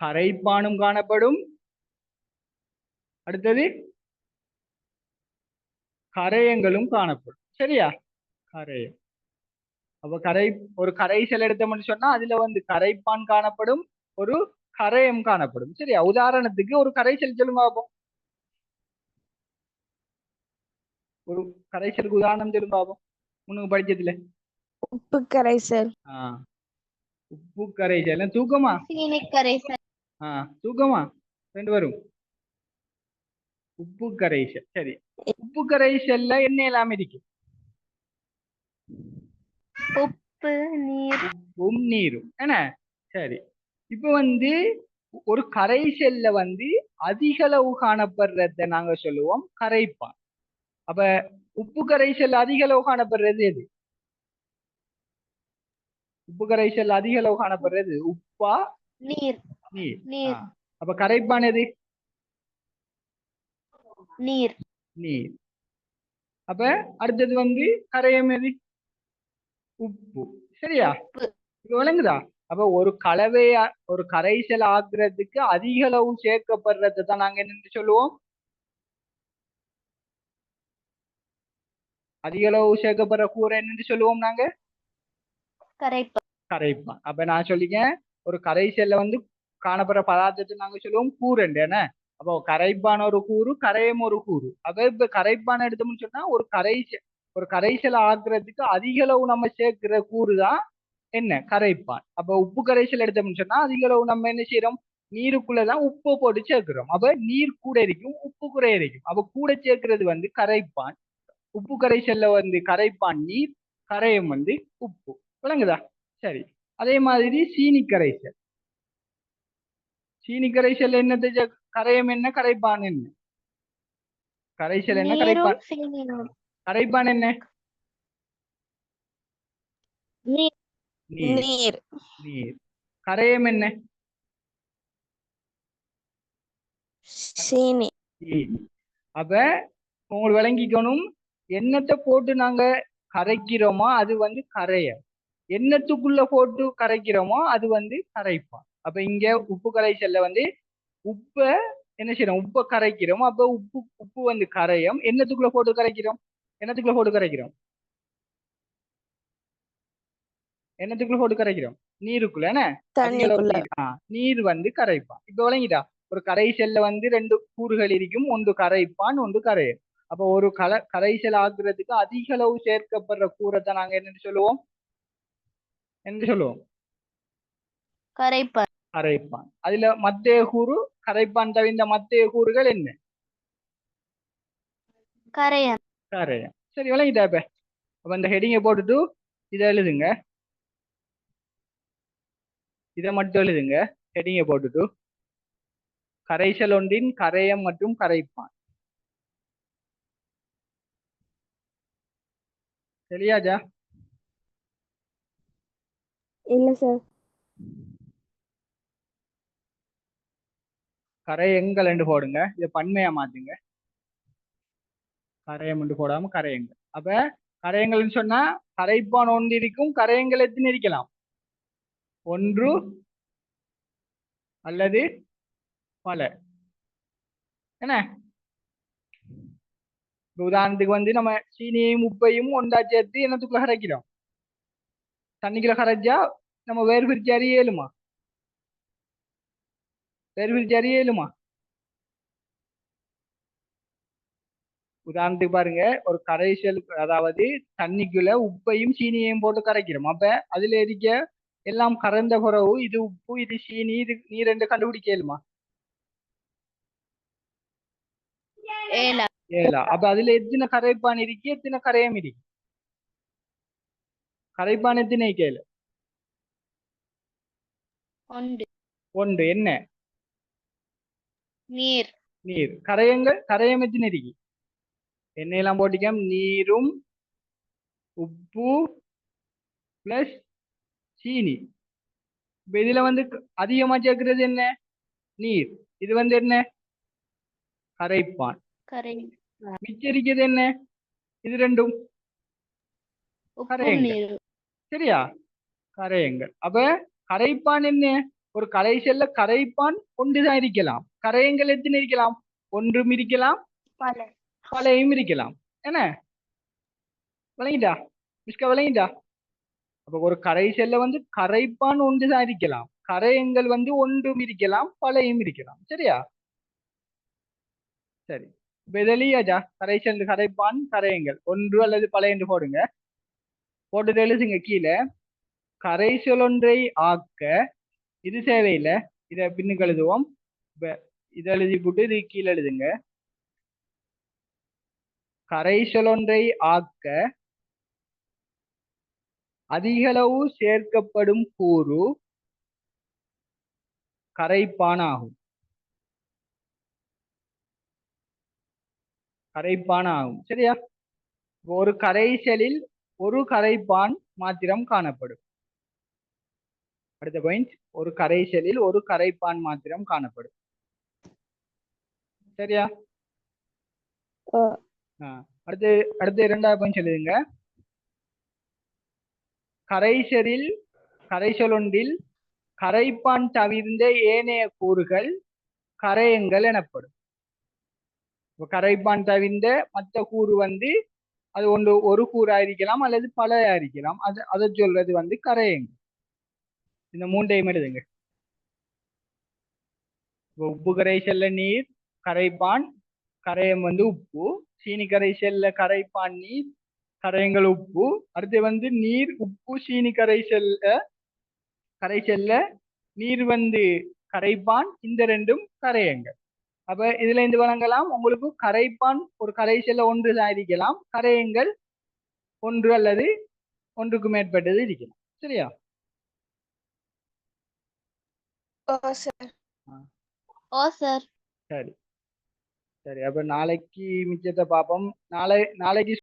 கரைப்பானும் காணப்படும், அடுத்தது கரையங்களும் காணப்படும். சரியா? கரையம். அப்ப ஒரு கரைசல் எடுத்தோம்னு சொன்னா அதுல வந்து கரைப்பான் காணப்படும், ஒரு கரையம் காணப்படும். சரியா? உதாரணத்துக்கு ஒரு கரைசல் சொல்லுங்க பாப்போம். ஒரு கரைசலுக்கு உதாரணம் சொல்லுங்க பாப்போம், முன்னுக்கு படிச்சதுல. உப்பு கரைசல். உப்பு கரைசல். தூக்கமா? சீனி கரைசல். தூக்கமா ரெண்டு வரும். உப்பு கரைசல். சரி, உப்பு கரைசல்ல என்ன எல்லாம் இருக்கு? உப்பு, நீர். உப்பும் நீரும். என்ன சரி, இப்ப வந்து ஒரு கரைசல்ல வந்து அதிக அளவு காணப்படுறத நாங்க சொல்லுவோம் கரைப்பான். அப்ப உப்பு கரைசல் அதிக அளவு காணப்படுறது எது? உப்பு கரைசல் அதிக அளவு காணப்படுறது உப்பா, நீர். நீர்? நீர். அப்ப கரைப்பான் எது? நீர். நீர். அப்ப அடுத்தது வந்து கரையம் எது? உப்பு. சரியா? இப்ப விளங்குதா? அப்ப ஒரு கலவைய ஒரு கரைசல் ஆக்குறதுக்கு அதிக அளவு சேர்க்கப்படுறதை தான் நாங்க என்னன்னு சொல்லுவோம்? அதிக அளவு சேர்க்கப்படுற கூரை என்னன்னு சொல்லுவோம் நாங்க? கரைப்பான். கரைப்பான். அப்ப நான் சொல்லிக்கேன், ஒரு கரைசல்ல வந்து காணப்படுற பதார்த்தத்தை நாங்க சொல்லுவோம் கூறுண்டு. என்ன அப்போ கரைப்பான் ஒரு கூறு, கரையம் ஒரு கூறு. அப்ப இப்ப கரைப்பான் எடுத்தோம்னு சொன்னா ஒரு கரைசல் ஆக்குறதுக்கு அதிக அளவு நம்ம சேர்க்கிற கூறு தான் என்ன, கரைப்பான். அப்ப உப்பு கரைசல் எடுத்தோம்னு சொன்னா அதிக அளவு நம்ம என்ன செய்யறோம்? நீருக்குள்ளதான் உப்பு போட்டு சேர்க்கிறோம். அப்ப நீர் கூட இருக்கும், உப்பு குறைய இருக்கும். அப்ப கூட சேர்க்கிறது வந்து கரைப்பான். உப்பு கரைசல்ல வந்து கரைப்பான் நீர், கரையம் வந்து உப்பு. விளங்குதா? சரி, அதே மாதிரி சீனி கரைசல். சீனி கரைசல் என்னது? கரையம் என்ன, கரைப்பான் என்ன? கரைசல் என்ன, நீரும் கரைப்பான்? சீனியும். கரைப்பான் என்ன? நீர். நீர். நீர். நீர். கரையம் என்ன? சீனி. சீனி. அப்ப உங்களுக்கு விளங்கிக்கணும், எண்ணத்தை போட்டு நாங்க கரைக்கிறோமோ அது வந்து கரையம், எண்ணத்துக்குள்ள போட்டு கரைக்கிறோமோ அது வந்து கரைப்பான். அப்ப இங்க உப்பு கரைசல்ல வந்து உப்ப என்ன செய்யறோம்? உப்பை கரைக்கிறோம். அப்ப உப்பு உப்பு வந்து கரையம். எண்ணத்துக்குள்ள போட்டு கரைக்கிறோம். எண்ணத்துக்குள்ள போட்டு கரைக்கிறோம். எண்ணத்துக்குள்ள போட்டு கரைக்கிறோம். நீருக்குள்ள. என்ன அதிக அளவு தண்ணிக்குள்ள. நீர். நீர் வந்து கரைப்பான். இப்ப விளங்கிட்டா? ஒரு கரைசல்ல வந்து ரெண்டு கூறுகள் இருக்கும், ஒன்று கரைப்பான், ஒன்று கரையம். அப்ப ஒரு கரைசல் ஆக்குறதுக்கு அதிக அளவு சேர்க்கப்படுற கூறத்தை நாங்க என்னன்னு சொல்லுவோம்? என்ன சொல்லுவோம்? கரைப்பான். கரைப்பான். அதுல மத்திய கூறு, கரைப்பான் தவிர்ந்த மத்திய கூறுகள் என்ன? கரையம். கரையம். சரி, விளங்கிட்டா? இப்ப அப்ப இந்த ஹெடிங்கை போட்டுட்டு இதை எழுதுங்க. இதை மட்டும் எழுதுங்க. ஹெடிங்கை போட்டுட்டு கரைசல் ஒன்றின் கரையம் மற்றும் கரைப்பான். சரியாஜா? இல்ல சார். கரையங்கள் என்று போடுங்க. இதை பன்மையா மாத்துங்க. கரையம் என்று போடாம கரையங்கள். அப்ப கரையங்கள்னு சொன்னா கரைப்பான் ஒன்று இருக்கும், கரையங்கள் எத்தனை இருக்கலாம்? ஒன்று அல்லது பல. என்ன உதாரணத்துக்கு வந்து நம்ம சீனியையும் உப்பையும் ஒன்றா சேர்த்து என்னத்துக்குள்ள கரைக்கிறோம்? தண்ணிக்குள்ள கரைச்சா நம்ம வேறு பிரிச்சு அறியலுமா? வேறு பிரிச்சு அறியலுமா? உதாரணத்துக்கு பாருங்க, ஒரு கரைசல், அதாவது தண்ணிக்குள்ள உப்பையும் சீனியையும் போட்டு கரைக்கிறோம். அப்ப அதுல இருக்க எல்லாம் கரைந்த பிறகு இது உப்பு, இது சீனி, இது நீர் என்று கண்டுபிடிக்கலுமா? ஏலா. ஏலா. அப்ப அதுல எத்தனை கரைப்பான் இருக்கு, எத்தனை கரையம் இருக்கு? கரைப்பான் எத்தனை கேளு? ஒன்று. ஒன்று. என்ன? நீர். நீர். கரையங்கள், கரையம் எத்தனை இருக்கு? என்னையெல்லாம் போட்டிக்க நீரும் உப்பு பிளஸ் சீனி. இப்ப இதுல வந்து அதிகமா சேர்க்கிறது என்ன? நீர். இது வந்து என்ன? கரைப்பான். கரை மிச்சம் இருக்கிறது என்ன? இது ரெண்டும் உப்பும் கரையங்கள். நீரும். சரியா? கரையங்கள். அப்ப கரைப்பான் என்ன? ஒரு கரைசல்ல கரைப்பான் ஒன்றுதான் இருக்கலாம். கரையங்கள் எத்தனை இருக்கலாம்? ஒன்றும் இருக்கலாம், பல. பலையும் இருக்கலாம். என்ன விளங்கிட்டா? மிஸ்கா விளங்கிட்டா? அப்ப ஒரு கரைசல்ல வந்து கரைப்பான் ஒன்றுதான் இருக்கலாம், கரையங்கள் வந்து ஒன்றும் இருக்கலாம், பலையும் இருக்கலாம். சரியா? சரி, பெதலியாஜா கரைசல் கரைப்பான் கரையங்கள் ஒன்று அல்லது பல என்று போடுங்க. போட்டு எழுதுங்க கீழே. கரைசல் ஒன்றை ஆக்க இது தேவையில்லை, இதை பின்னுக்கு எழுதுவோம். இதை எழுதி போட்டு இது கீழே எழுதுங்க. கரைசல் ஒன்றை ஆக்க அதிகளவு சேர்க்கப்படும் கூறு கரைப்பானாகும். கரைப்பானாகும். சரியா? ஒரு கரைசலில் ஒரு கரைப்பான் மாத்திரம் காணப்படும். அடுத்த பாயிண்ட், ஒரு கரைசலில் ஒரு கரைப்பான் மாத்திரம் காணப்படும். சரியா? அடுத்து அடுத்து இரண்டாவது பாயிண்ட் சொல்லுங்க. கரைசல் ஒன்றில் கரைப்பான் தவிர்ந்த ஏனைய கூறுகள் கரையங்கள் எனப்படும். கரைப்பான் தவிர்ந்த மற்ற கூறு வந்து அது ஒரு கூறா இருக்கலாம் அல்லது பலையா இருக்கலாம். அதை சொல்றது வந்து கரையங்கள். இந்த மூன்றையும் எழுதுங்க. உப்பு கரைசல்ல நீர் கரைப்பான், கரையம் வந்து உப்பு. சீனி கரைசல்ல கரைப்பான் நீர், கரையங்கள் உப்பு. அடுத்து வந்து நீர் உப்பு சீனி கரைசல்ல நீர் வந்து கரைப்பான், இந்த ரெண்டும் கரையங்கள். அப்ப இதுல இருந்து வழங்கலாம் உங்களுக்கு கரைப்பான் ஒரு கரைசல்ல ஒன்றுதான் இருக்கலாம், கரையங்கள் ஒன்று அல்லது ஒன்றுக்கு மேற்பட்டது இருக்கலாம். சரியா? ஓ சார். சரி சரி, அப்ப நாளைக்கு மிச்சத்தை பார்ப்போம். நாளைக்கு